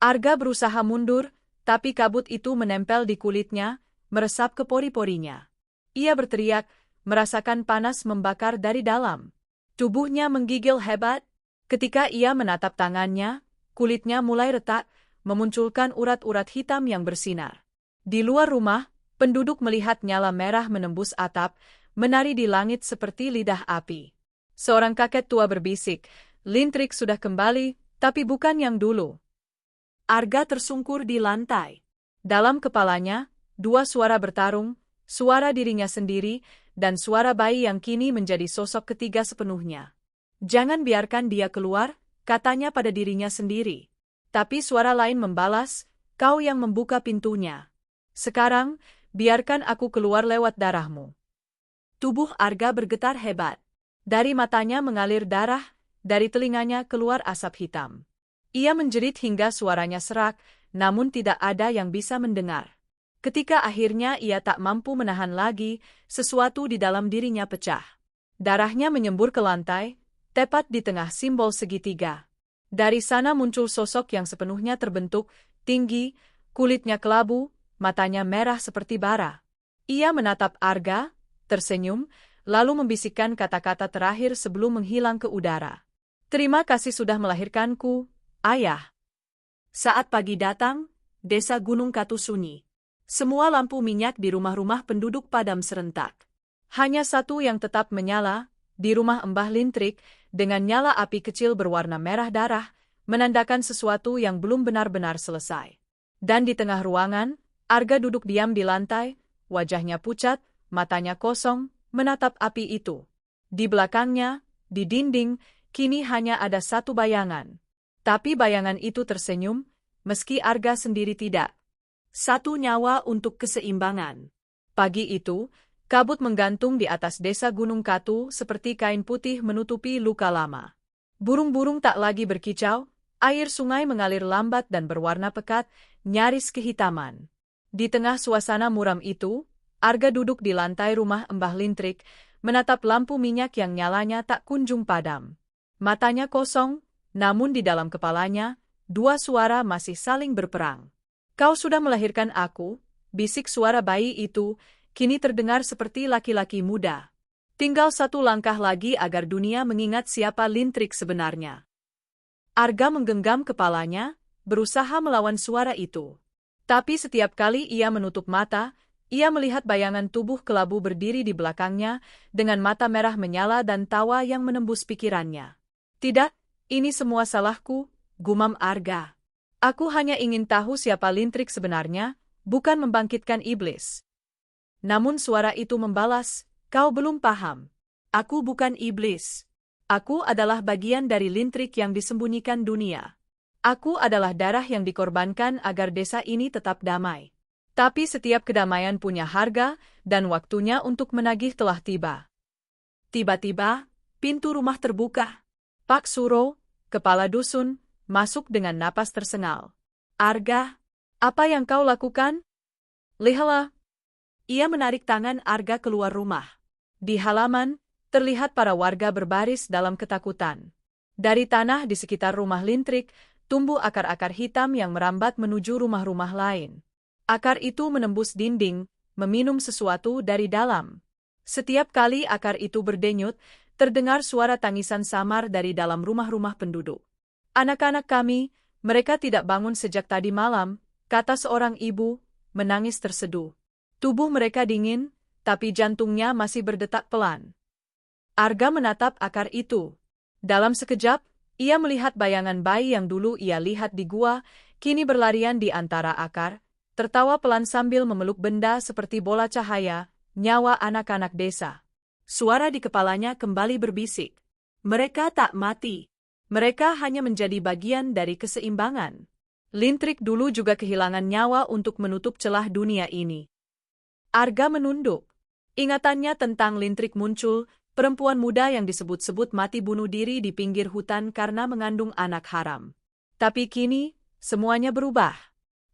Arga berusaha mundur, tapi kabut itu menempel di kulitnya, meresap ke pori-porinya. Ia berteriak, merasakan panas membakar dari dalam. Tubuhnya menggigil hebat. Ketika ia menatap tangannya, kulitnya mulai retak, memunculkan urat-urat hitam yang bersinar. Di luar rumah, Penduduk melihat nyala merah menembus atap, menari di langit seperti lidah api. Seorang kakek tua berbisik, Lintrik sudah kembali, tapi bukan yang dulu. Arga tersungkur di lantai. Dalam kepalanya, dua suara bertarung, suara dirinya sendiri, dan suara bayi yang kini menjadi sosok ketiga sepenuhnya. Jangan biarkan dia keluar, katanya pada dirinya sendiri. Tapi suara lain membalas, kau yang membuka pintunya. Sekarang, biarkan aku keluar lewat darahmu. Tubuh Arga bergetar hebat. Dari matanya mengalir darah, dari telinganya keluar asap hitam. Ia menjerit hingga suaranya serak, namun tidak ada yang bisa mendengar. Ketika akhirnya ia tak mampu menahan lagi, sesuatu di dalam dirinya pecah. Darahnya menyembur ke lantai, tepat di tengah simbol segitiga. Dari sana muncul sosok yang sepenuhnya terbentuk, tinggi, kulitnya kelabu, matanya merah seperti bara. Ia menatap Arga, tersenyum, lalu membisikkan kata-kata terakhir sebelum menghilang ke udara. Terima kasih sudah melahirkanku, Ayah. Saat pagi datang, desa Gunung Katu sunyi. Semua lampu minyak di rumah-rumah penduduk padam serentak. Hanya satu yang tetap menyala, di rumah Mbah Lintrik, dengan nyala api kecil berwarna merah darah, menandakan sesuatu yang belum benar-benar selesai. Dan di tengah ruangan, Arga duduk diam di lantai, wajahnya pucat, matanya kosong, menatap api itu. Di belakangnya, di dinding, kini hanya ada satu bayangan. Tapi bayangan itu tersenyum, meski Arga sendiri tidak. Satu nyawa untuk keseimbangan. Pagi itu, kabut menggantung di atas desa Gunung Katu seperti kain putih menutupi luka lama. Burung-burung tak lagi berkicau, air sungai mengalir lambat dan berwarna pekat, nyaris kehitaman. Di tengah suasana muram itu, Arga duduk di lantai rumah Mbah Lintrik, menatap lampu minyak yang nyalanya tak kunjung padam. Matanya kosong, namun di dalam kepalanya, dua suara masih saling berperang. Kau sudah melahirkan aku, bisik suara bayi itu, kini terdengar seperti laki-laki muda. Tinggal satu langkah lagi agar dunia mengingat siapa Lintrik sebenarnya. Arga menggenggam kepalanya, berusaha melawan suara itu. Tapi setiap kali ia menutup mata, ia melihat bayangan tubuh kelabu berdiri di belakangnya, dengan mata merah menyala dan tawa yang menembus pikirannya. Tidak, ini semua salahku, gumam Arga. Aku hanya ingin tahu siapa Lintrik sebenarnya, bukan membangkitkan iblis. Namun suara itu membalas, kau belum paham. Aku bukan iblis. Aku adalah bagian dari Lintrik yang disembunyikan dunia. Aku adalah darah yang dikorbankan agar desa ini tetap damai. Tapi setiap kedamaian punya harga, dan waktunya untuk menagih telah tiba. Tiba-tiba, pintu rumah terbuka. Pak Suro, kepala dusun, masuk dengan napas tersengal. Arga, apa yang kau lakukan? Lihatlah. Ia menarik tangan Arga keluar rumah. Di halaman, terlihat para warga berbaris dalam ketakutan. Dari tanah di sekitar rumah Lintrik, tumbuh akar-akar hitam yang merambat menuju rumah-rumah lain. Akar itu menembus dinding, meminum sesuatu dari dalam. Setiap kali akar itu berdenyut, terdengar suara tangisan samar dari dalam rumah-rumah penduduk. Anak-anak kami, mereka tidak bangun sejak tadi malam, kata seorang ibu, menangis terseduh. Tubuh mereka dingin, tapi jantungnya masih berdetak pelan. Arga menatap akar itu. Dalam sekejap, ia melihat bayangan bayi yang dulu ia lihat di gua, kini berlarian di antara akar, tertawa pelan sambil memeluk benda seperti bola cahaya, nyawa anak-anak desa. Suara di kepalanya kembali berbisik. Mereka tak mati. Mereka hanya menjadi bagian dari keseimbangan. Lintrik dulu juga kehilangan nyawa untuk menutup celah dunia ini. Arga menunduk. Ingatannya tentang Lintrik muncul, perempuan muda yang disebut-sebut mati bunuh diri di pinggir hutan karena mengandung anak haram. Tapi kini, semuanya berubah.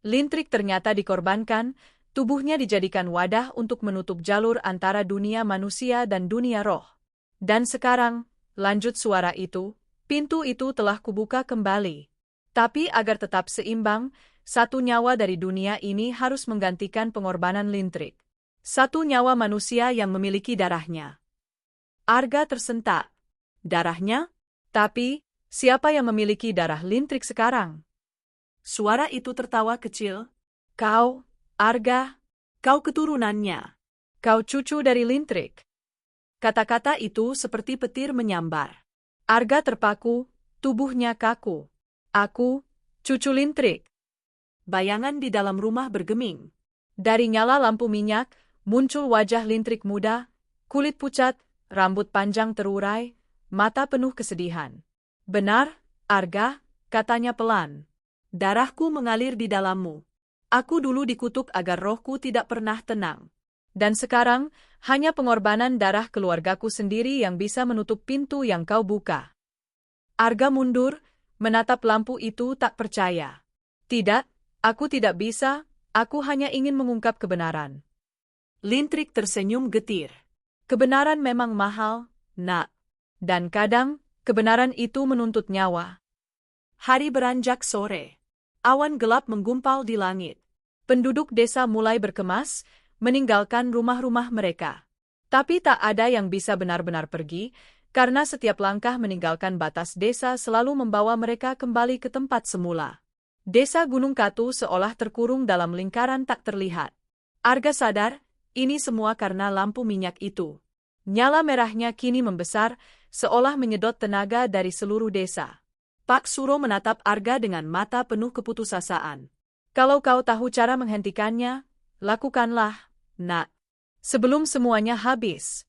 Lintrik ternyata dikorbankan, tubuhnya dijadikan wadah untuk menutup jalur antara dunia manusia dan dunia roh. Dan sekarang, lanjut suara itu, pintu itu telah kubuka kembali. Tapi agar tetap seimbang, satu nyawa dari dunia ini harus menggantikan pengorbanan Lintrik. Satu nyawa manusia yang memiliki darahnya. Arga tersentak. Darahnya? Tapi, siapa yang memiliki darah Lintrik sekarang? Suara itu tertawa kecil. Kau, Arga. Kau keturunannya. Kau cucu dari Lintrik. Kata-kata itu seperti petir menyambar. Arga terpaku, tubuhnya kaku. Aku, cucu Lintrik. Bayangan di dalam rumah bergeming. Dari nyala lampu minyak, muncul wajah Lintrik muda, kulit pucat, rambut panjang terurai, mata penuh kesedihan. Benar, Arga, katanya pelan. Darahku mengalir di dalammu. Aku dulu dikutuk agar rohku tidak pernah tenang. Dan sekarang, hanya pengorbanan darah keluargaku sendiri yang bisa menutup pintu yang kau buka. Arga mundur, menatap lampu itu tak percaya. Tidak, aku tidak bisa, aku hanya ingin mengungkap kebenaran. Lintrik tersenyum getir. Kebenaran memang mahal, nak. Dan kadang, kebenaran itu menuntut nyawa. Hari beranjak sore. Awan gelap menggumpal di langit. Penduduk desa mulai berkemas, meninggalkan rumah-rumah mereka. Tapi tak ada yang bisa benar-benar pergi, karena setiap langkah meninggalkan batas desa selalu membawa mereka kembali ke tempat semula. Desa Gunung Katu seolah terkurung dalam lingkaran tak terlihat. Arga sadar, ini semua karena lampu minyak itu. Nyala merahnya kini membesar, seolah menyedot tenaga dari seluruh desa. Pak Suro menatap Arga dengan mata penuh keputusasaan. Kalau kau tahu cara menghentikannya, lakukanlah, nak. Sebelum semuanya habis.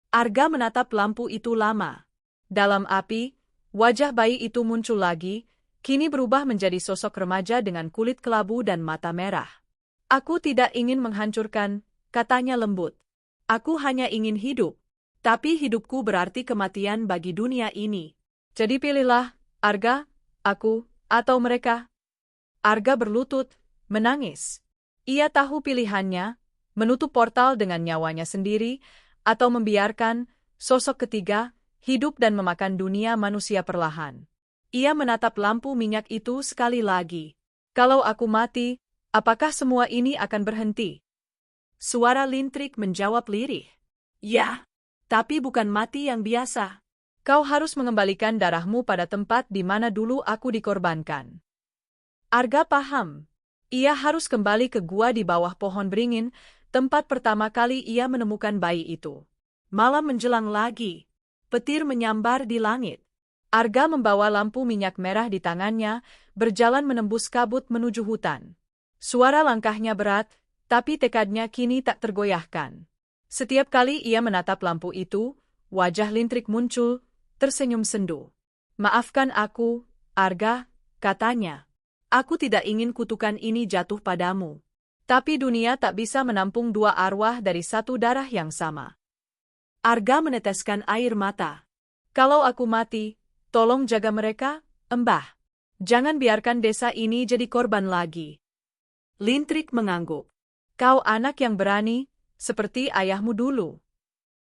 Arga menatap lampu itu lama. Dalam api, wajah bayi itu muncul lagi, kini berubah menjadi sosok remaja dengan kulit kelabu dan mata merah. Aku tidak ingin menghancurkan, katanya lembut. Aku hanya ingin hidup. Tapi hidupku berarti kematian bagi dunia ini. Jadi pilihlah, Arga, aku, atau mereka. Arga berlutut, menangis. Ia tahu pilihannya, menutup portal dengan nyawanya sendiri, atau membiarkan sosok ketiga hidup dan memakan dunia manusia perlahan. Ia menatap lampu minyak itu sekali lagi. Kalau aku mati, apakah semua ini akan berhenti? Suara Lintrik menjawab lirih. Ya, tapi bukan mati yang biasa. Kau harus mengembalikan darahmu pada tempat di mana dulu aku dikorbankan. Arga paham. Ia harus kembali ke gua di bawah pohon beringin, tempat pertama kali ia menemukan bayi itu. Malam menjelang lagi. Petir menyambar di langit. Arga membawa lampu minyak merah di tangannya, berjalan menembus kabut menuju hutan. Suara langkahnya berat, tapi tekadnya kini tak tergoyahkan. Setiap kali ia menatap lampu itu, wajah Lintrik muncul, tersenyum sendu. Maafkan aku, Arga, katanya. Aku tidak ingin kutukan ini jatuh padamu. Tapi dunia tak bisa menampung dua arwah dari satu darah yang sama. Arga meneteskan air mata. Kalau aku mati, tolong jaga mereka, Mbah. Jangan biarkan desa ini jadi korban lagi. Lintrik mengangguk. Kau anak yang berani, seperti ayahmu dulu.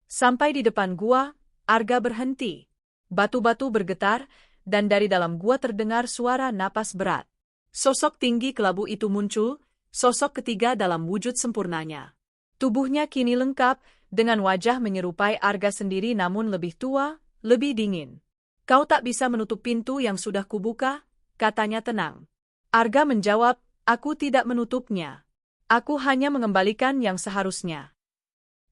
Sampai di depan gua, Arga berhenti. Batu-batu bergetar, dan dari dalam gua terdengar suara napas berat. Sosok tinggi kelabu itu muncul, sosok ketiga dalam wujud sempurnanya. Tubuhnya kini lengkap, dengan wajah menyerupai Arga sendiri namun lebih tua, lebih dingin. Kau tak bisa menutup pintu yang sudah kubuka, katanya tenang. Arga menjawab, aku tidak menutupnya. Aku hanya mengembalikan yang seharusnya.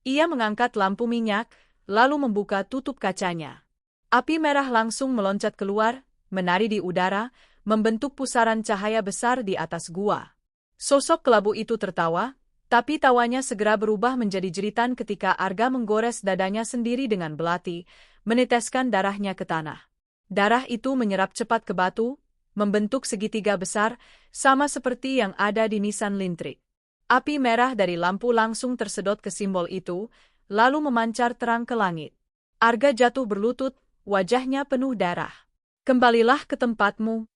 Ia mengangkat lampu minyak, lalu membuka tutup kacanya. Api merah langsung meloncat keluar, menari di udara, membentuk pusaran cahaya besar di atas gua. Sosok kelabu itu tertawa, tapi tawanya segera berubah menjadi jeritan ketika Arga menggores dadanya sendiri dengan belati, meneteskan darahnya ke tanah. Darah itu menyerap cepat ke batu, membentuk segitiga besar, sama seperti yang ada di nisan Lintrik. Api merah dari lampu langsung tersedot ke simbol itu, lalu memancar terang ke langit. Arga jatuh berlutut, wajahnya penuh darah. Kembalilah ke tempatmu.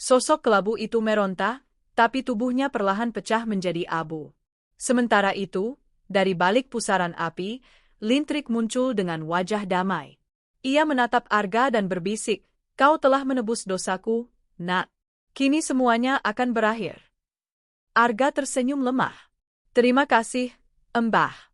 Sosok kelabu itu meronta, tapi tubuhnya perlahan pecah menjadi abu. Sementara itu, dari balik pusaran api, Lintrik muncul dengan wajah damai. Ia menatap Arga dan berbisik, kau telah menebus dosaku, nak. Kini semuanya akan berakhir. Arga tersenyum lemah. Terima kasih, Mbah.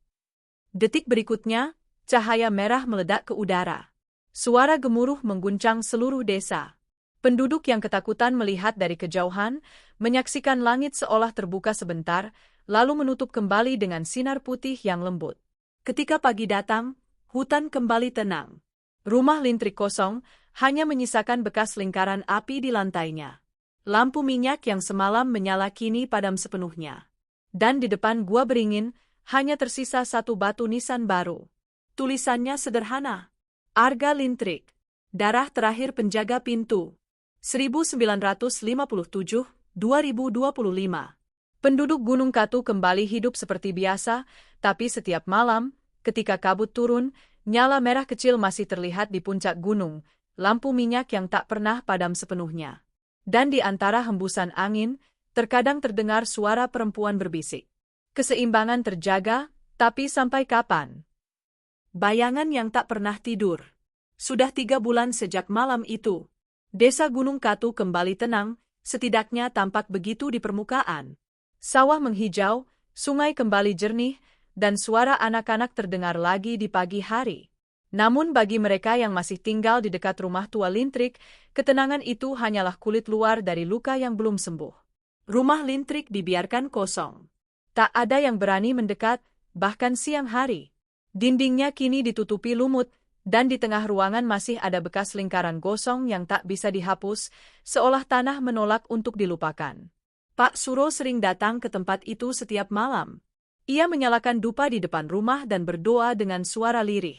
Detik berikutnya, cahaya merah meledak ke udara. Suara gemuruh mengguncang seluruh desa. Penduduk yang ketakutan melihat dari kejauhan, menyaksikan langit seolah terbuka sebentar, lalu menutup kembali dengan sinar putih yang lembut. Ketika pagi datang, hutan kembali tenang. Rumah Lintrik kosong, hanya menyisakan bekas lingkaran api di lantainya. Lampu minyak yang semalam menyala kini padam sepenuhnya. Dan di depan gua beringin, hanya tersisa satu batu nisan baru. Tulisannya sederhana. Arga Lintrik. Darah terakhir penjaga pintu. 1957-2025. Penduduk Gunung Katu kembali hidup seperti biasa, tapi setiap malam, ketika kabut turun, nyala merah kecil masih terlihat di puncak gunung, lampu minyak yang tak pernah padam sepenuhnya. Dan di antara hembusan angin, terkadang terdengar suara perempuan berbisik. Keseimbangan terjaga, tapi sampai kapan? Bayangan yang tak pernah tidur. Sudah 3 bulan sejak malam itu. Desa Gunung Katu kembali tenang, setidaknya tampak begitu di permukaan. Sawah menghijau, sungai kembali jernih, dan suara anak-anak terdengar lagi di pagi hari. Namun bagi mereka yang masih tinggal di dekat rumah tua Lintrik, ketenangan itu hanyalah kulit luar dari luka yang belum sembuh. Rumah Lintrik dibiarkan kosong. Tak ada yang berani mendekat, bahkan siang hari. Dindingnya kini ditutupi lumut, dan di tengah ruangan masih ada bekas lingkaran gosong yang tak bisa dihapus, seolah tanah menolak untuk dilupakan. Pak Suro sering datang ke tempat itu setiap malam. Ia menyalakan dupa di depan rumah dan berdoa dengan suara lirih.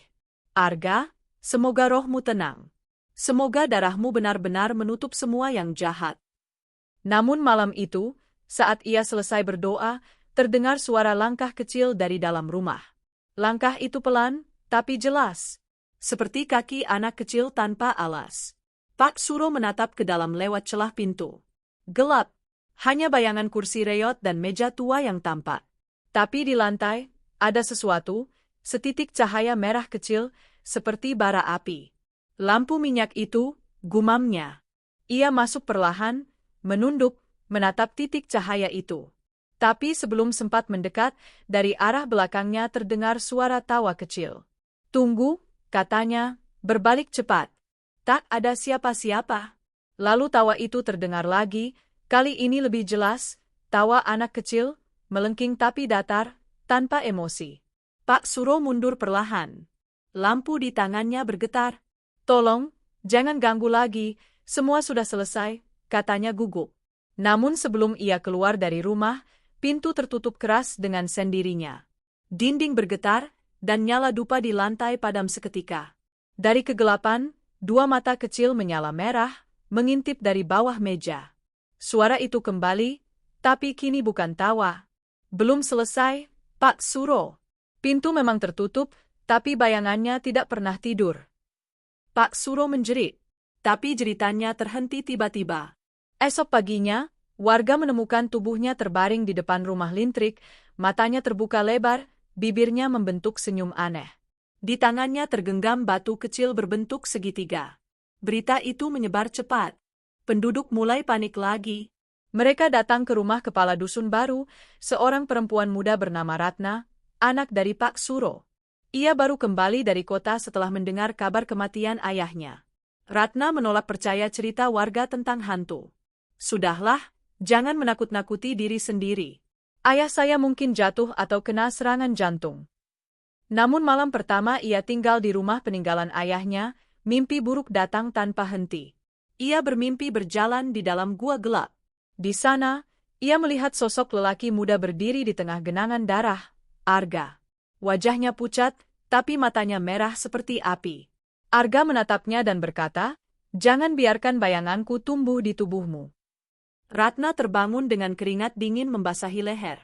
Arga, semoga rohmu tenang. Semoga darahmu benar-benar menutup semua yang jahat. Namun malam itu, saat ia selesai berdoa, terdengar suara langkah kecil dari dalam rumah. Langkah itu pelan, tapi jelas. Seperti kaki anak kecil tanpa alas. Pak Suro menatap ke dalam lewat celah pintu. Gelap, hanya bayangan kursi reot dan meja tua yang tampak. Tapi di lantai, ada sesuatu, setitik cahaya merah kecil, seperti bara api. Lampu minyak itu, gumamnya. Ia masuk perlahan, menunduk, menatap titik cahaya itu. Tapi sebelum sempat mendekat, dari arah belakangnya terdengar suara tawa kecil. Tunggu, katanya, berbalik cepat. Tak ada siapa-siapa. Lalu tawa itu terdengar lagi, kali ini lebih jelas, tawa anak kecil, melengking tapi datar, tanpa emosi. Pak Suro mundur perlahan. Lampu di tangannya bergetar. Tolong, jangan ganggu lagi, semua sudah selesai, katanya gugup. Namun sebelum ia keluar dari rumah, pintu tertutup keras dengan sendirinya. Dinding bergetar, dan nyala dupa di lantai padam seketika. Dari kegelapan, 2 mata kecil menyala merah, mengintip dari bawah meja. Suara itu kembali, tapi kini bukan tawa. Belum selesai, Pak Suro. Pintu memang tertutup, tapi bayangannya tidak pernah tidur. Pak Suro menjerit, tapi jeritannya terhenti tiba-tiba. Esok paginya, warga menemukan tubuhnya terbaring di depan rumah Lintrik, matanya terbuka lebar, bibirnya membentuk senyum aneh. Di tangannya tergenggam batu kecil berbentuk segitiga. Berita itu menyebar cepat. Penduduk mulai panik lagi. Mereka datang ke rumah kepala dusun baru, seorang perempuan muda bernama Ratna, anak dari Pak Suro. Ia baru kembali dari kota setelah mendengar kabar kematian ayahnya. Ratna menolak percaya cerita warga tentang hantu. Sudahlah, jangan menakut-nakuti diri sendiri. Ayah saya mungkin jatuh atau kena serangan jantung. Namun malam pertama ia tinggal di rumah peninggalan ayahnya, mimpi buruk datang tanpa henti. Ia bermimpi berjalan di dalam gua gelap. Di sana, ia melihat sosok lelaki muda berdiri di tengah genangan darah, Arga. Wajahnya pucat, tapi matanya merah seperti api. Arga menatapnya dan berkata, "Jangan biarkan bayanganku tumbuh di tubuhmu." Ratna terbangun dengan keringat dingin membasahi leher.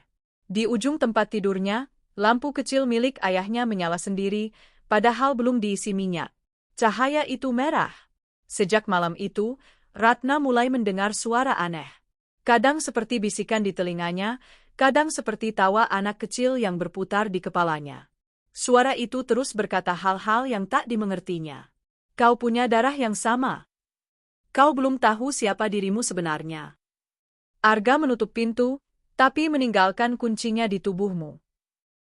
Di ujung tempat tidurnya, lampu kecil milik ayahnya menyala sendiri, padahal belum diisi minyak. Cahaya itu merah. Sejak malam itu, Ratna mulai mendengar suara aneh. Kadang seperti bisikan di telinganya, kadang seperti tawa anak kecil yang berputar di kepalanya. Suara itu terus berkata hal-hal yang tak dimengertinya. Kau punya darah yang sama. Kau belum tahu siapa dirimu sebenarnya. Arga menutup pintu, tapi meninggalkan kuncinya di tubuhmu.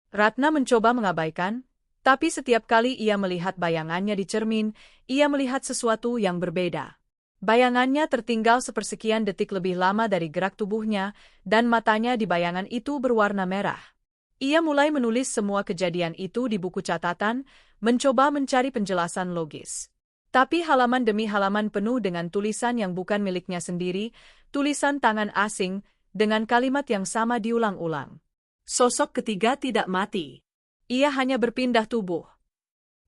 Ratna mencoba mengabaikan, tapi setiap kali ia melihat bayangannya di cermin, ia melihat sesuatu yang berbeda. Bayangannya tertinggal sepersekian detik lebih lama dari gerak tubuhnya, dan matanya di bayangan itu berwarna merah. Ia mulai menulis semua kejadian itu di buku catatan, mencoba mencari penjelasan logis. Tapi halaman demi halaman penuh dengan tulisan yang bukan miliknya sendiri, tulisan tangan asing, dengan kalimat yang sama diulang-ulang. Sosok ketiga tidak mati. Ia hanya berpindah tubuh.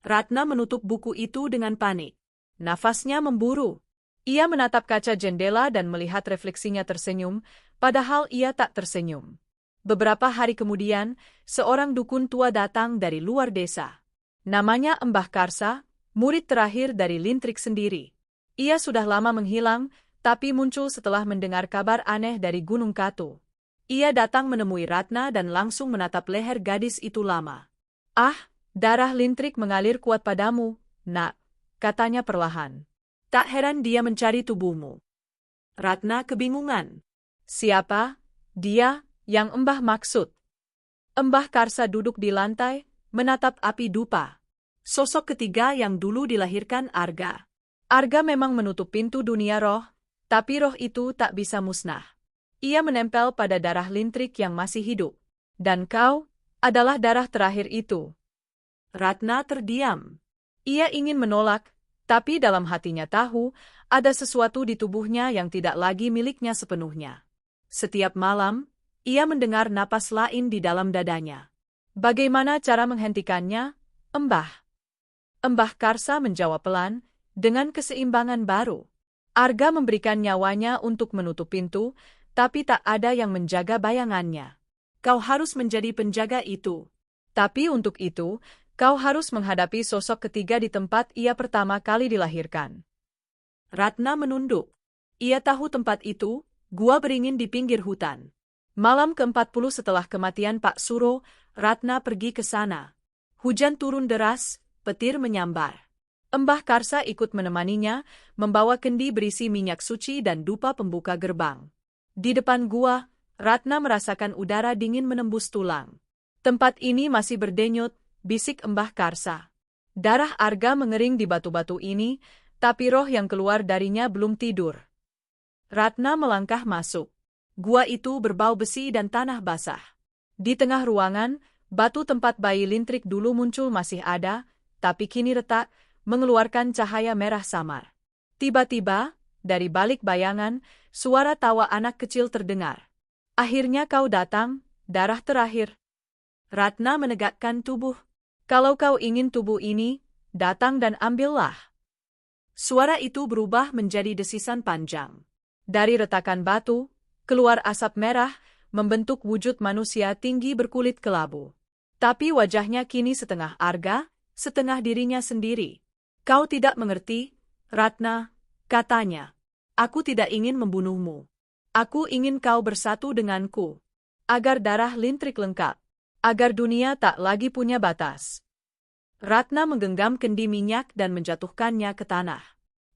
Ratna menutup buku itu dengan panik. Nafasnya memburu. Ia menatap kaca jendela dan melihat refleksinya tersenyum, padahal ia tak tersenyum. Beberapa hari kemudian, seorang dukun tua datang dari luar desa. Namanya Mbah Karsa, murid terakhir dari Lintrik sendiri. Ia sudah lama menghilang, tapi muncul setelah mendengar kabar aneh dari Gunung Katu. Ia datang menemui Ratna dan langsung menatap leher gadis itu lama. "Ah, darah Lintrik mengalir kuat padamu, nak," katanya perlahan. "Tak heran dia mencari tubuhmu." Ratna kebingungan. "Siapa dia yang Mbah maksud?" Mbah Karsa duduk di lantai, menatap api dupa. "Sosok ketiga yang dulu dilahirkan Arga." Arga memang menutup pintu dunia roh, tapi roh itu tak bisa musnah. Ia menempel pada darah Lintrik yang masih hidup. Dan kau adalah darah terakhir itu. Ratna terdiam. Ia ingin menolak, tapi dalam hatinya tahu, ada sesuatu di tubuhnya yang tidak lagi miliknya sepenuhnya. Setiap malam, ia mendengar napas lain di dalam dadanya. Bagaimana cara menghentikannya, Mbah? Mbah Karsa menjawab pelan, dengan keseimbangan baru. Arga memberikan nyawanya untuk menutup pintu, tapi tak ada yang menjaga bayangannya. Kau harus menjadi penjaga itu. Tapi untuk itu, kau harus menghadapi sosok ketiga di tempat ia pertama kali dilahirkan. Ratna menunduk. Ia tahu tempat itu, gua beringin di pinggir hutan. Malam ke-40 setelah kematian Pak Suro, Ratna pergi ke sana. Hujan turun deras, petir menyambar. Mbah Karsa ikut menemaninya, membawa kendi berisi minyak suci dan dupa pembuka gerbang. Di depan gua, Ratna merasakan udara dingin menembus tulang. "Tempat ini masih berdenyut," bisik Mbah Karsa. "Darah Arga mengering di batu-batu ini, tapi roh yang keluar darinya belum tidur." Ratna melangkah masuk. Gua itu berbau besi dan tanah basah. Di tengah ruangan, batu tempat bayi Lintrik dulu muncul masih ada, tapi kini retak, mengeluarkan cahaya merah samar. Tiba-tiba, dari balik bayangan, suara tawa anak kecil terdengar. "Akhirnya kau datang, darah terakhir." Ratna menegakkan tubuh. "Kalau kau ingin tubuh ini, datang dan ambillah." Suara itu berubah menjadi desisan panjang. Dari retakan batu, keluar asap merah, membentuk wujud manusia tinggi berkulit kelabu. Tapi wajahnya kini setengah Arga, setengah dirinya sendiri. "Kau tidak mengerti, Ratna," katanya. "Aku tidak ingin membunuhmu. Aku ingin kau bersatu denganku. Agar darah Lintrik lengkap. Agar dunia tak lagi punya batas." Ratna menggenggam kendi minyak dan menjatuhkannya ke tanah.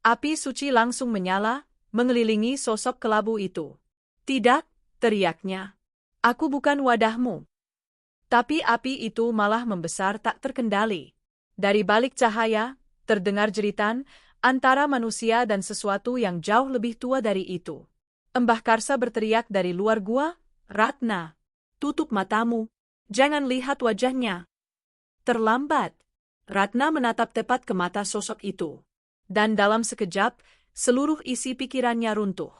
Api suci langsung menyala, mengelilingi sosok kelabu itu. "Tidak," teriaknya. "Aku bukan wadahmu." Tapi api itu malah membesar tak terkendali. Dari balik cahaya, terdengar jeritan, antara manusia dan sesuatu yang jauh lebih tua dari itu. Mbah Karsa berteriak dari luar gua, "Ratna, tutup matamu. Jangan lihat wajahnya." Terlambat. Ratna menatap tepat ke mata sosok itu. Dan dalam sekejap, seluruh isi pikirannya runtuh.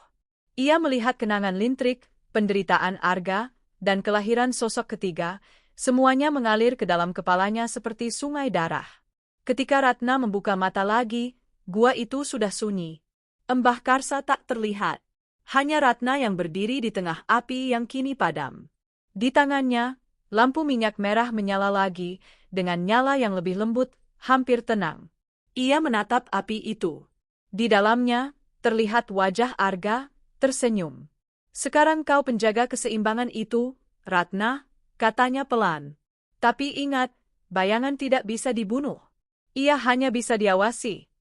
Ia melihat kenangan Lintrik, penderitaan Arga, dan kelahiran sosok ketiga, semuanya mengalir ke dalam kepalanya seperti sungai darah. Ketika Ratna membuka mata lagi, gua itu sudah sunyi. Mbah Karsa tak terlihat. Hanya Ratna yang berdiri di tengah api yang kini padam. Di tangannya, lampu minyak merah menyala lagi, dengan nyala yang lebih lembut, hampir tenang. Ia menatap api itu. Di dalamnya, terlihat wajah Arga, tersenyum. "Sekarang kau penjaga keseimbangan itu, Ratna," katanya pelan. "Tapi ingat, bayangan tidak bisa dibunuh. Ia hanya bisa diawasi."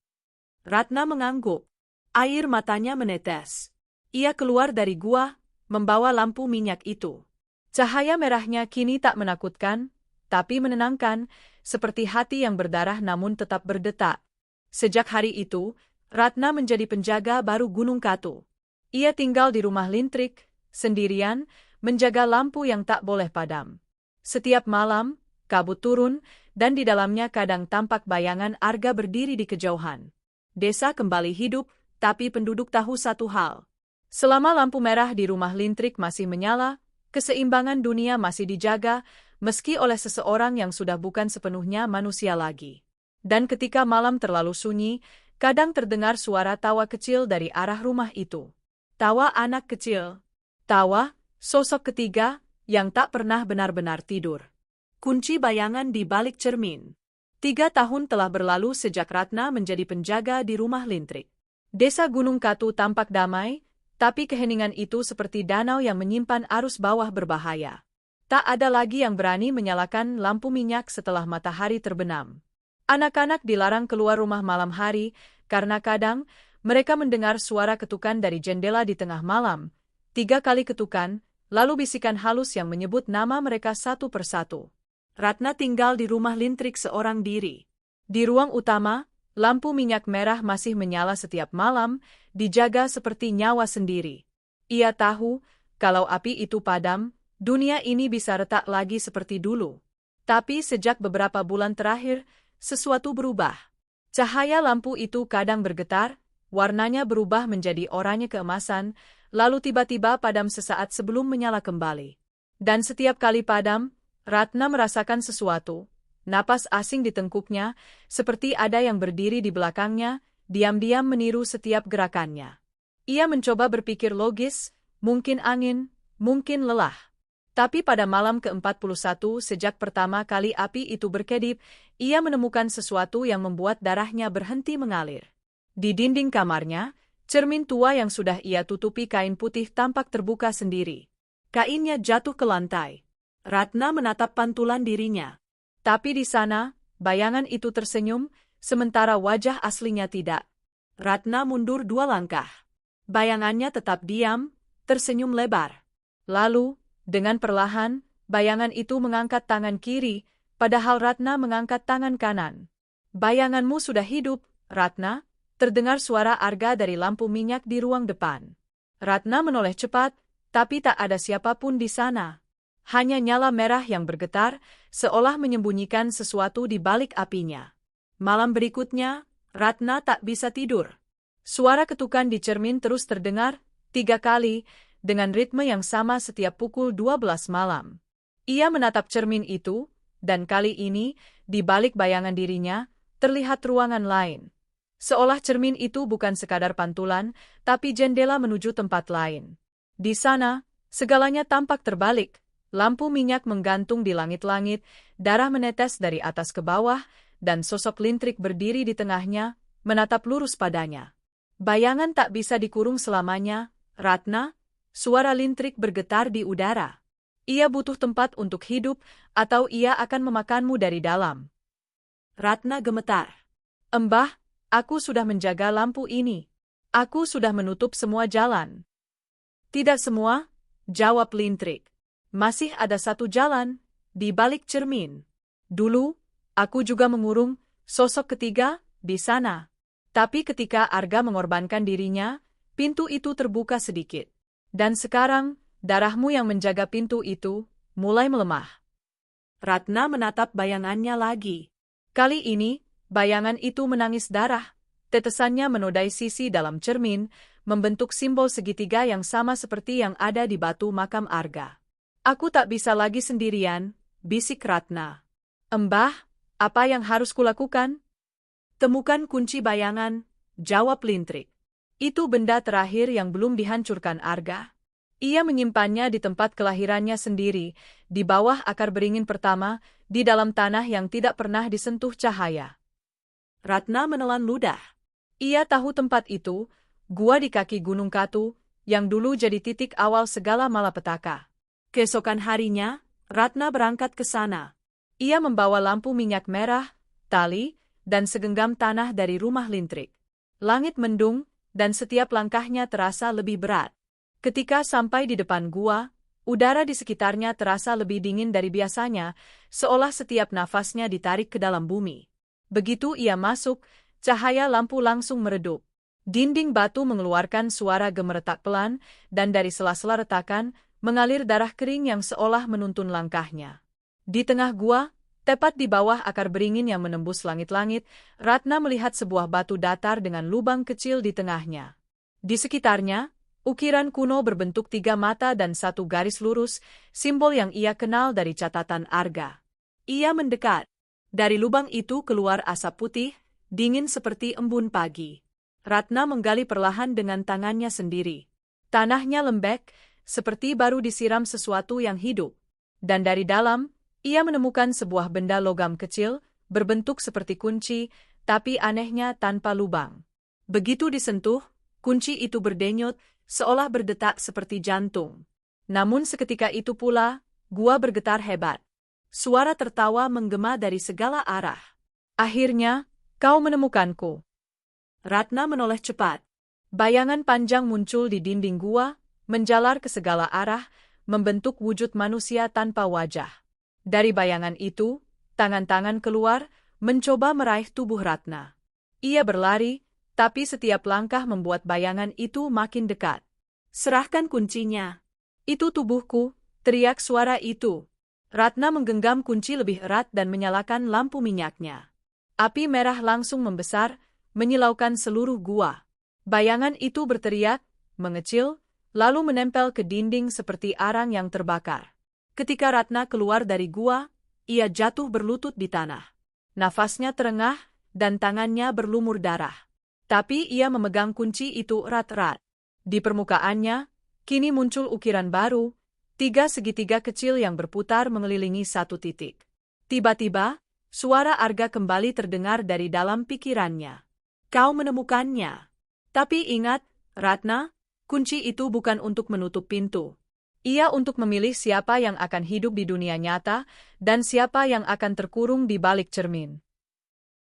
Ratna mengangguk. Air matanya menetes. Ia keluar dari gua, membawa lampu minyak itu. Cahaya merahnya kini tak menakutkan, tapi menenangkan, seperti hati yang berdarah namun tetap berdetak. Sejak hari itu, Ratna menjadi penjaga baru Gunung Katu. Ia tinggal di rumah lintrik, sendirian, menjaga lampu yang tak boleh padam. Setiap malam, kabut turun, dan di dalamnya kadang tampak bayangan Arga berdiri di kejauhan. Desa kembali hidup, tapi penduduk tahu satu hal. Selama lampu merah di rumah lintrik masih menyala, keseimbangan dunia masih dijaga, meski oleh seseorang yang sudah bukan sepenuhnya manusia lagi. Dan ketika malam terlalu sunyi, kadang terdengar suara tawa kecil dari arah rumah itu. Tawa anak kecil. Tawa, sosok ketiga, yang tak pernah benar-benar tidur. Kunci bayangan di balik cermin. 3 tahun telah berlalu sejak Ratna menjadi penjaga di rumah lintrik. Desa Gunung Katu tampak damai, tapi keheningan itu seperti danau yang menyimpan arus bawah berbahaya. Tak ada lagi yang berani menyalakan lampu minyak setelah matahari terbenam. Anak-anak dilarang keluar rumah malam hari, karena kadang mereka mendengar suara ketukan dari jendela di tengah malam. 3 kali ketukan, lalu bisikan halus yang menyebut nama mereka satu persatu. Ratna tinggal di rumah lintrik seorang diri. Di ruang utama, lampu minyak merah masih menyala setiap malam, dijaga seperti nyawa sendiri. Ia tahu, kalau api itu padam, dunia ini bisa retak lagi seperti dulu. Tapi sejak beberapa bulan terakhir, sesuatu berubah. Cahaya lampu itu kadang bergetar, warnanya berubah menjadi oranye keemasan, lalu tiba-tiba padam sesaat sebelum menyala kembali. Dan setiap kali padam, Ratna merasakan sesuatu. Napas asing di tengkuknya, seperti ada yang berdiri di belakangnya, diam-diam meniru setiap gerakannya. Ia mencoba berpikir logis, mungkin angin, mungkin lelah. Tapi pada malam ke-41 sejak pertama kali api itu berkedip, ia menemukan sesuatu yang membuat darahnya berhenti mengalir. Di dinding kamarnya, cermin tua yang sudah ia tutupi kain putih tampak terbuka sendiri. Kainnya jatuh ke lantai. Ratna menatap pantulan dirinya. Tapi di sana, bayangan itu tersenyum, sementara wajah aslinya tidak. Ratna mundur 2 langkah. Bayangannya tetap diam, tersenyum lebar. Lalu, dengan perlahan, bayangan itu mengangkat tangan kiri, padahal Ratna mengangkat tangan kanan. Bayanganmu sudah hidup, Ratna, terdengar suara Arga dari lampu minyak di ruang depan. Ratna menoleh cepat, tapi tak ada siapapun di sana. Hanya nyala merah yang bergetar, seolah menyembunyikan sesuatu di balik apinya. Malam berikutnya, Ratna tak bisa tidur. Suara ketukan di cermin terus terdengar, 3 kali, dengan ritme yang sama setiap pukul 12 malam. Ia menatap cermin itu, dan kali ini, di balik bayangan dirinya, terlihat ruangan lain. Seolah cermin itu bukan sekadar pantulan, tapi jendela menuju tempat lain. Di sana, segalanya tampak terbalik. Lampu minyak menggantung di langit-langit, darah menetes dari atas ke bawah, dan sosok lintrik berdiri di tengahnya, menatap lurus padanya. Bayangan tak bisa dikurung selamanya, Ratna. Suara lintrik bergetar di udara. Ia butuh tempat untuk hidup, atau ia akan memakanmu dari dalam. Ratna gemetar. Mbah, aku sudah menjaga lampu ini. Aku sudah menutup semua jalan. Tidak semua, jawab lintrik. Masih ada satu jalan, di balik cermin. Dulu, aku juga mengurung sosok ketiga di sana. Tapi ketika Arga mengorbankan dirinya, pintu itu terbuka sedikit. Dan sekarang, darahmu yang menjaga pintu itu mulai melemah. Ratna menatap bayangannya lagi. Kali ini, bayangan itu menangis darah. Tetesannya menodai sisi dalam cermin, membentuk simbol segitiga yang sama seperti yang ada di batu makam Arga. Aku tak bisa lagi sendirian, bisik Ratna. Mbah, apa yang harus kulakukan? Temukan kunci bayangan, jawab lintrik. Itu benda terakhir yang belum dihancurkan Arga. Ia menyimpannya di tempat kelahirannya sendiri, di bawah akar beringin pertama, di dalam tanah yang tidak pernah disentuh cahaya. Ratna menelan ludah. Ia tahu tempat itu, gua di kaki Gunung Katu, yang dulu jadi titik awal segala malapetaka. Keesokan harinya, Ratna berangkat ke sana. Ia membawa lampu minyak merah, tali, dan segenggam tanah dari rumah lintrik. Langit mendung, dan setiap langkahnya terasa lebih berat. Ketika sampai di depan gua, udara di sekitarnya terasa lebih dingin dari biasanya, seolah setiap nafasnya ditarik ke dalam bumi. Begitu ia masuk, cahaya lampu langsung meredup. Dinding batu mengeluarkan suara gemeretak pelan, dan dari sela-sela retakan, mengalir darah kering yang seolah menuntun langkahnya. Di tengah gua, tepat di bawah akar beringin yang menembus langit-langit, Ratna melihat sebuah batu datar dengan lubang kecil di tengahnya. Di sekitarnya, ukiran kuno berbentuk 3 mata dan 1 garis lurus, simbol yang ia kenal dari catatan Arga. Ia mendekat. Dari lubang itu keluar asap putih, dingin seperti embun pagi. Ratna menggali perlahan dengan tangannya sendiri. Tanahnya lembek, seperti baru disiram sesuatu yang hidup. Dan dari dalam, ia menemukan sebuah benda logam kecil, berbentuk seperti kunci, tapi anehnya tanpa lubang. Begitu disentuh, kunci itu berdenyut, seolah berdetak seperti jantung. Namun seketika itu pula, gua bergetar hebat. Suara tertawa menggema dari segala arah. Akhirnya, kau menemukanku. Ratna menoleh cepat. Bayangan panjang muncul di dinding gua, menjalar ke segala arah, membentuk wujud manusia tanpa wajah. Dari bayangan itu, tangan-tangan keluar, mencoba meraih tubuh Ratna. Ia berlari, tapi setiap langkah membuat bayangan itu makin dekat. Serahkan kuncinya. Itu tubuhku, teriak suara itu. Ratna menggenggam kunci lebih erat dan menyalakan lampu minyaknya. Api merah langsung membesar, menyilaukan seluruh gua. Bayangan itu berteriak, mengecil, lalu menempel ke dinding seperti arang yang terbakar. Ketika Ratna keluar dari gua, ia jatuh berlutut di tanah. Nafasnya terengah, dan tangannya berlumur darah. Tapi ia memegang kunci itu erat-erat. Di permukaannya, kini muncul ukiran baru, 3 segitiga kecil yang berputar mengelilingi 1 titik. Tiba-tiba, suara Arga kembali terdengar dari dalam pikirannya. Kau menemukannya. Tapi ingat, Ratna, kunci itu bukan untuk menutup pintu. Ia untuk memilih siapa yang akan hidup di dunia nyata, dan siapa yang akan terkurung di balik cermin.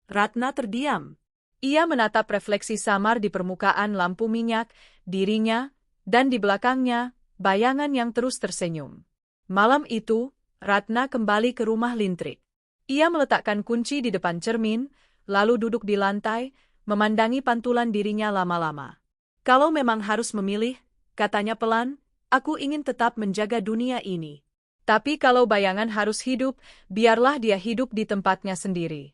Ratna terdiam. Ia menatap refleksi samar di permukaan lampu minyak, dirinya, dan di belakangnya, bayangan yang terus tersenyum. Malam itu, Ratna kembali ke rumah lintrik. Ia meletakkan kunci di depan cermin, lalu duduk di lantai, memandangi pantulan dirinya lama-lama. Kalau memang harus memilih, katanya pelan, aku ingin tetap menjaga dunia ini. Tapi kalau bayangan harus hidup, biarlah dia hidup di tempatnya sendiri.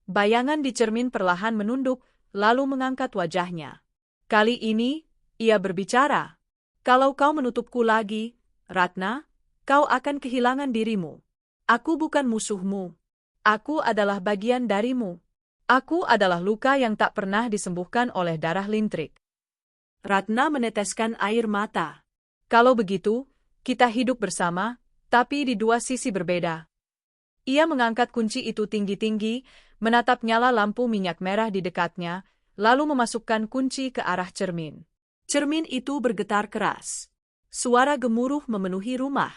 Bayangan di cermin perlahan menunduk, lalu mengangkat wajahnya. Kali ini, ia berbicara. Kalau kau menutupku lagi, Ratna, kau akan kehilangan dirimu. Aku bukan musuhmu. Aku adalah bagian darimu. Aku adalah luka yang tak pernah disembuhkan oleh darah lintrik. Ratna meneteskan air mata. Kalau begitu, kita hidup bersama, tapi di 2 sisi berbeda. Ia mengangkat kunci itu tinggi-tinggi, menatap nyala lampu minyak merah di dekatnya, lalu memasukkan kunci ke arah cermin. Cermin itu bergetar keras. Suara gemuruh memenuhi rumah.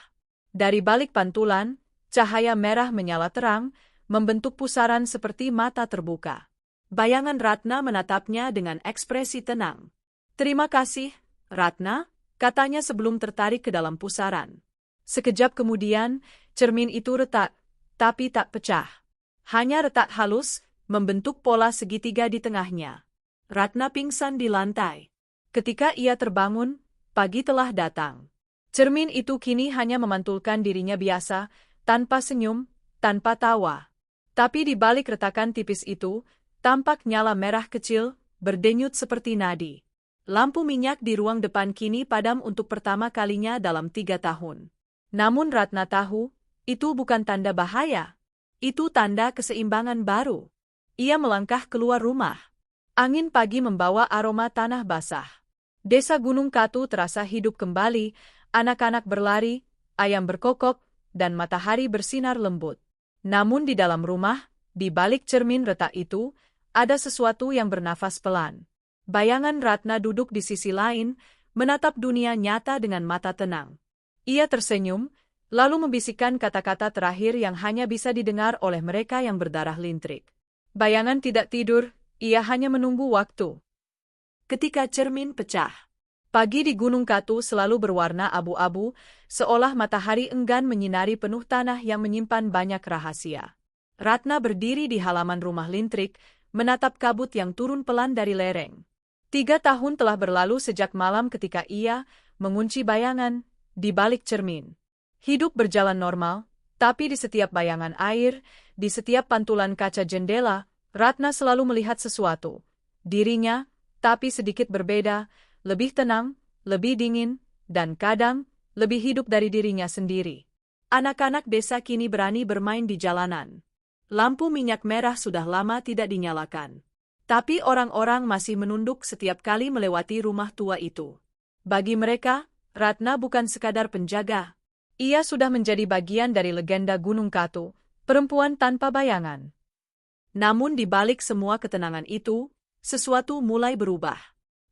Dari balik pantulan, cahaya merah menyala terang, membentuk pusaran seperti mata terbuka. Bayangan Ratna menatapnya dengan ekspresi tenang. Terima kasih, Ratna, katanya sebelum tertarik ke dalam pusaran. Sekejap kemudian, cermin itu retak, tapi tak pecah. Hanya retak halus, membentuk pola segitiga di tengahnya. Ratna pingsan di lantai. Ketika ia terbangun, pagi telah datang. Cermin itu kini hanya memantulkan dirinya biasa, tanpa senyum, tanpa tawa. Tapi di balik retakan tipis itu, tampak nyala merah kecil, berdenyut seperti nadi. Lampu minyak di ruang depan kini padam untuk pertama kalinya dalam 3 tahun. Namun Ratna tahu, itu bukan tanda bahaya. Itu tanda keseimbangan baru. Ia melangkah keluar rumah. Angin pagi membawa aroma tanah basah. Desa Gunung Katu terasa hidup kembali, anak-anak berlari, ayam berkokok, dan matahari bersinar lembut. Namun di dalam rumah, di balik cermin retak itu, ada sesuatu yang bernafas pelan. Bayangan Ratna duduk di sisi lain, menatap dunia nyata dengan mata tenang. Ia tersenyum, lalu membisikkan kata-kata terakhir yang hanya bisa didengar oleh mereka yang berdarah lintrik. Bayangan tidak tidur, ia hanya menunggu waktu. Ketika cermin pecah, pagi di Gunung Katu selalu berwarna abu-abu, seolah matahari enggan menyinari penuh tanah yang menyimpan banyak rahasia. Ratna berdiri di halaman rumah lintrik, menatap kabut yang turun pelan dari lereng. 3 tahun telah berlalu sejak malam ketika ia mengunci bayangan di balik cermin. Hidup berjalan normal, tapi di setiap bayangan air, di setiap pantulan kaca jendela, Ratna selalu melihat sesuatu. Dirinya, tapi sedikit berbeda, lebih tenang, lebih dingin, dan kadang lebih hidup dari dirinya sendiri. Anak-anak desa kini berani bermain di jalanan. Lampu minyak merah sudah lama tidak dinyalakan. Tapi orang-orang masih menunduk setiap kali melewati rumah tua itu. Bagi mereka, Ratna bukan sekadar penjaga. Ia sudah menjadi bagian dari legenda Gunung Katu, perempuan tanpa bayangan. Namun di balik semua ketenangan itu, sesuatu mulai berubah.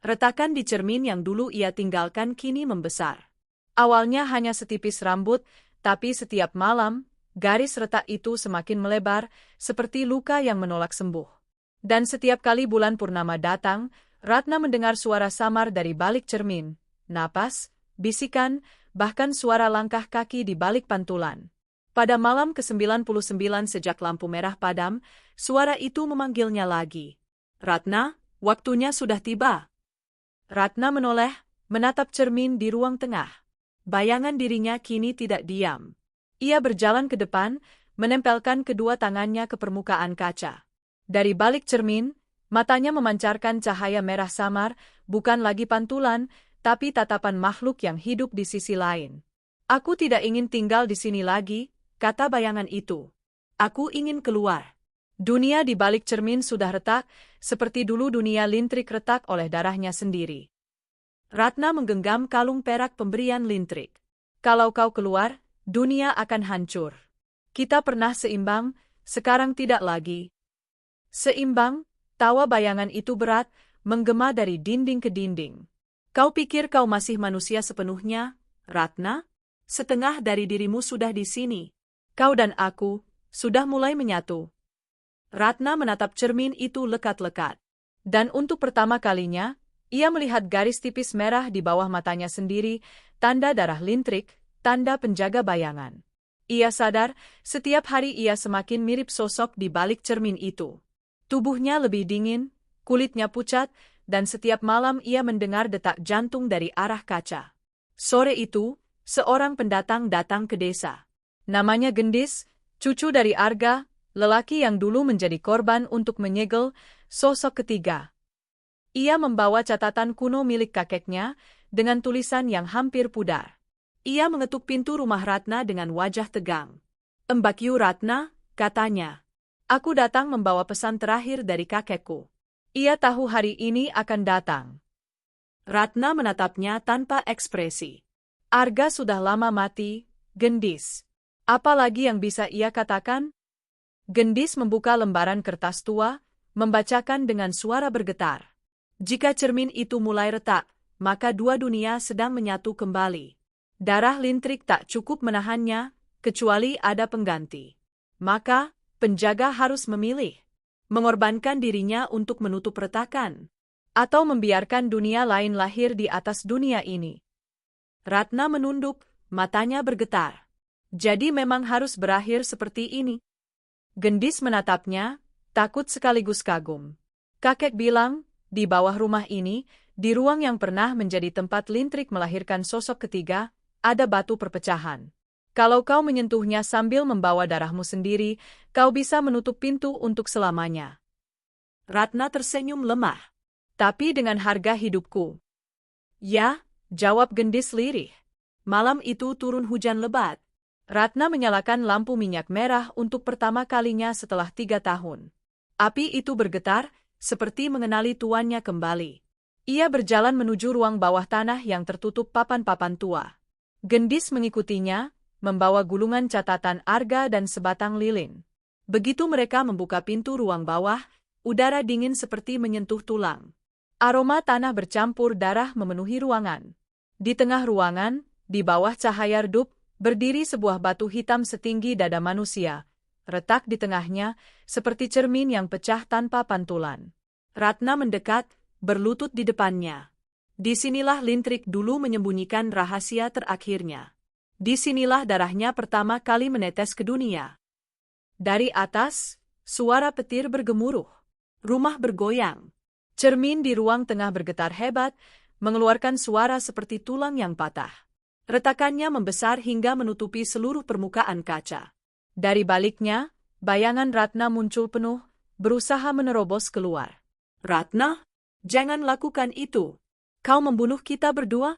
Retakan di cermin yang dulu ia tinggalkan kini membesar. Awalnya hanya setipis rambut, tapi setiap malam, garis retak itu semakin melebar, seperti luka yang menolak sembuh. Dan setiap kali bulan purnama datang, Ratna mendengar suara samar dari balik cermin, napas, bisikan, bahkan suara langkah kaki di balik pantulan. Pada malam ke-99 sejak lampu merah padam, suara itu memanggilnya lagi. Ratna, waktunya sudah tiba. Ratna menoleh, menatap cermin di ruang tengah. Bayangan dirinya kini tidak diam. Ia berjalan ke depan, menempelkan kedua tangannya ke permukaan kaca. Dari balik cermin, matanya memancarkan cahaya merah samar, bukan lagi pantulan, tapi tatapan makhluk yang hidup di sisi lain. Aku tidak ingin tinggal di sini lagi, kata bayangan itu. Aku ingin keluar. Dunia di balik cermin sudah retak, seperti dulu dunia Lintrik retak oleh darahnya sendiri. Ratna menggenggam kalung perak pemberian Lintrik. Kalau kau keluar, dunia akan hancur. Kita pernah seimbang, sekarang tidak lagi. Seimbang, tawa bayangan itu berat, menggema dari dinding ke dinding. Kau pikir kau masih manusia sepenuhnya, Ratna? Setengah dari dirimu sudah di sini. Kau dan aku sudah mulai menyatu. Ratna menatap cermin itu lekat-lekat. Dan untuk pertama kalinya, ia melihat garis tipis merah di bawah matanya sendiri, tanda darah Lintrik, tanda penjaga bayangan. Ia sadar, setiap hari ia semakin mirip sosok di balik cermin itu. Tubuhnya lebih dingin, kulitnya pucat, dan setiap malam ia mendengar detak jantung dari arah kaca. Sore itu, seorang pendatang datang ke desa. Namanya Gendis, cucu dari Arga, lelaki yang dulu menjadi korban untuk menyegel sosok ketiga. Ia membawa catatan kuno milik kakeknya, dengan tulisan yang hampir pudar. Ia mengetuk pintu rumah Ratna dengan wajah tegang. Mbakyu Ratna, katanya. Aku datang membawa pesan terakhir dari kakekku. Ia tahu hari ini akan datang. Ratna menatapnya tanpa ekspresi. Arga sudah lama mati, Gendis. Apa lagi yang bisa ia katakan? Gendis membuka lembaran kertas tua, membacakan dengan suara bergetar. Jika cermin itu mulai retak, maka dua dunia sedang menyatu kembali. Darah Lintrik tak cukup menahannya, kecuali ada pengganti. Maka, penjaga harus memilih. Mengorbankan dirinya untuk menutup retakan. Atau membiarkan dunia lain lahir di atas dunia ini. Ratna menunduk, matanya bergetar. Jadi memang harus berakhir seperti ini. Gendis menatapnya, takut sekaligus kagum. Kakek bilang, di bawah rumah ini, di ruang yang pernah menjadi tempat Lintrik melahirkan sosok ketiga, ada batu perpecahan. Kalau kau menyentuhnya sambil membawa darahmu sendiri, kau bisa menutup pintu untuk selamanya. Ratna tersenyum lemah. Tapi dengan harga hidupku. Ya, jawab Gendis lirih. Malam itu turun hujan lebat. Ratna menyalakan lampu minyak merah untuk pertama kalinya setelah 3 tahun. Api itu bergetar, seperti mengenali tuannya kembali. Ia berjalan menuju ruang bawah tanah yang tertutup papan-papan tua. Gendis mengikutinya, membawa gulungan catatan Arga dan sebatang lilin. Begitu mereka membuka pintu ruang bawah, udara dingin seperti menyentuh tulang. Aroma tanah bercampur darah memenuhi ruangan. Di tengah ruangan, di bawah cahaya redup, berdiri sebuah batu hitam setinggi dada manusia. Retak di tengahnya, seperti cermin yang pecah tanpa pantulan. Ratna mendekat, berlutut di depannya. Disinilah Lintrik dulu menyembunyikan rahasia terakhirnya. Disinilah darahnya pertama kali menetes ke dunia. Dari atas, suara petir bergemuruh. Rumah bergoyang. Cermin di ruang tengah bergetar hebat, mengeluarkan suara seperti tulang yang patah. Retakannya membesar hingga menutupi seluruh permukaan kaca. Dari baliknya, bayangan Ratna muncul penuh, berusaha menerobos keluar. Ratna, jangan lakukan itu. Kau membunuh kita berdua?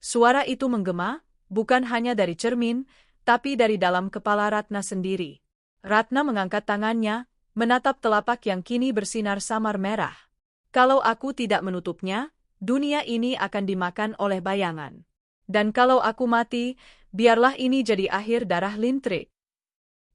Suara itu menggema, bukan hanya dari cermin, tapi dari dalam kepala Ratna sendiri. Ratna mengangkat tangannya, menatap telapak yang kini bersinar samar merah. Kalau aku tidak menutupnya, dunia ini akan dimakan oleh bayangan. Dan kalau aku mati, biarlah ini jadi akhir darah Lintrik.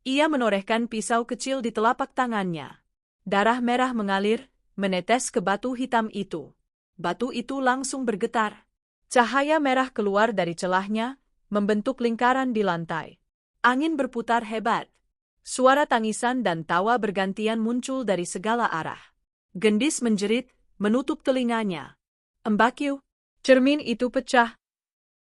Ia menorehkan pisau kecil di telapak tangannya. Darah merah mengalir, menetes ke batu hitam itu. Batu itu langsung bergetar. Cahaya merah keluar dari celahnya, membentuk lingkaran di lantai. Angin berputar hebat. Suara tangisan dan tawa bergantian muncul dari segala arah. Gendis menjerit, menutup telinganya. Embakyu, cermin itu pecah.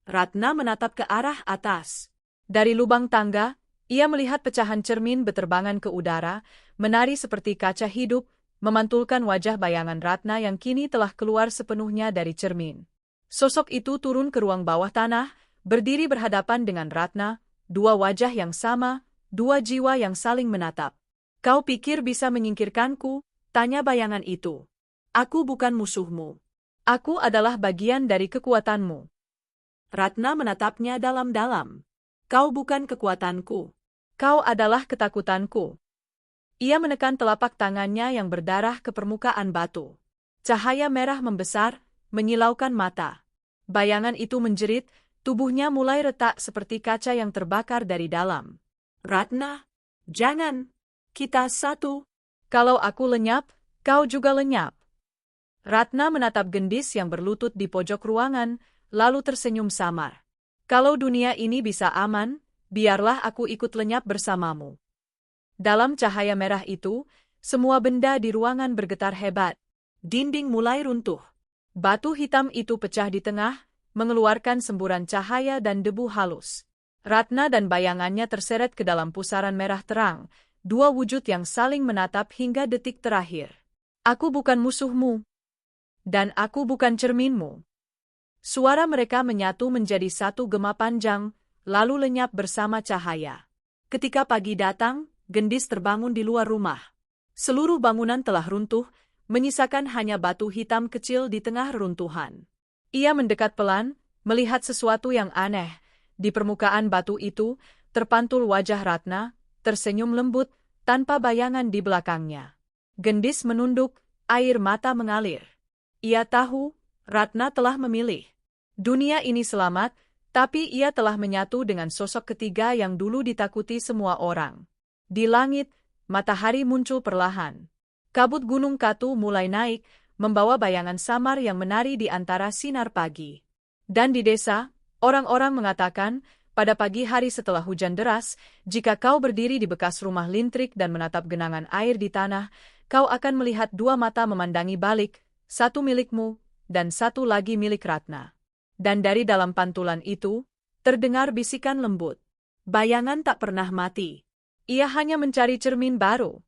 Ratna menatap ke arah atas. Dari lubang tangga, ia melihat pecahan cermin berterbangan ke udara, menari seperti kaca hidup, memantulkan wajah bayangan Ratna yang kini telah keluar sepenuhnya dari cermin. Sosok itu turun ke ruang bawah tanah, berdiri berhadapan dengan Ratna, dua wajah yang sama, dua jiwa yang saling menatap. Kau pikir bisa menyingkirkanku? Tanya bayangan itu. Aku bukan musuhmu. Aku adalah bagian dari kekuatanmu. Ratna menatapnya dalam-dalam. Kau bukan kekuatanku. Kau adalah ketakutanku. Ia menekan telapak tangannya yang berdarah ke permukaan batu. Cahaya merah membesar, menyilaukan mata. Bayangan itu menjerit, tubuhnya mulai retak seperti kaca yang terbakar dari dalam. Ratna, jangan. Kita satu. Kalau aku lenyap, kau juga lenyap. Ratna menatap Gendis yang berlutut di pojok ruangan, lalu tersenyum samar. Kalau dunia ini bisa aman, biarlah aku ikut lenyap bersamamu. Dalam cahaya merah itu, semua benda di ruangan bergetar hebat. Dinding mulai runtuh. Batu hitam itu pecah di tengah, mengeluarkan semburan cahaya dan debu halus. Ratna dan bayangannya terseret ke dalam pusaran merah terang, dua wujud yang saling menatap hingga detik terakhir. Aku bukan musuhmu. Dan aku bukan cerminmu. Suara mereka menyatu menjadi satu gema panjang, lalu lenyap bersama cahaya. Ketika pagi datang, Gendis terbangun di luar rumah. Seluruh bangunan telah runtuh, menyisakan hanya batu hitam kecil di tengah reruntuhan. Ia mendekat pelan, melihat sesuatu yang aneh. Di permukaan batu itu, terpantul wajah Ratna, tersenyum lembut, tanpa bayangan di belakangnya. Gendis menunduk, air mata mengalir. Ia tahu, Ratna telah memilih. Dunia ini selamat, tapi ia telah menyatu dengan sosok ketiga yang dulu ditakuti semua orang. Di langit, matahari muncul perlahan. Kabut Gunung Katu mulai naik, membawa bayangan samar yang menari di antara sinar pagi. Dan di desa, orang-orang mengatakan, pada pagi hari setelah hujan deras, jika kau berdiri di bekas rumah Lintrik dan menatap genangan air di tanah, kau akan melihat dua mata memandangi balik, satu milikmu, dan satu lagi milik Ratna. Dan dari dalam pantulan itu, terdengar bisikan lembut. Bayangan tak pernah mati. Ia hanya mencari cermin baru.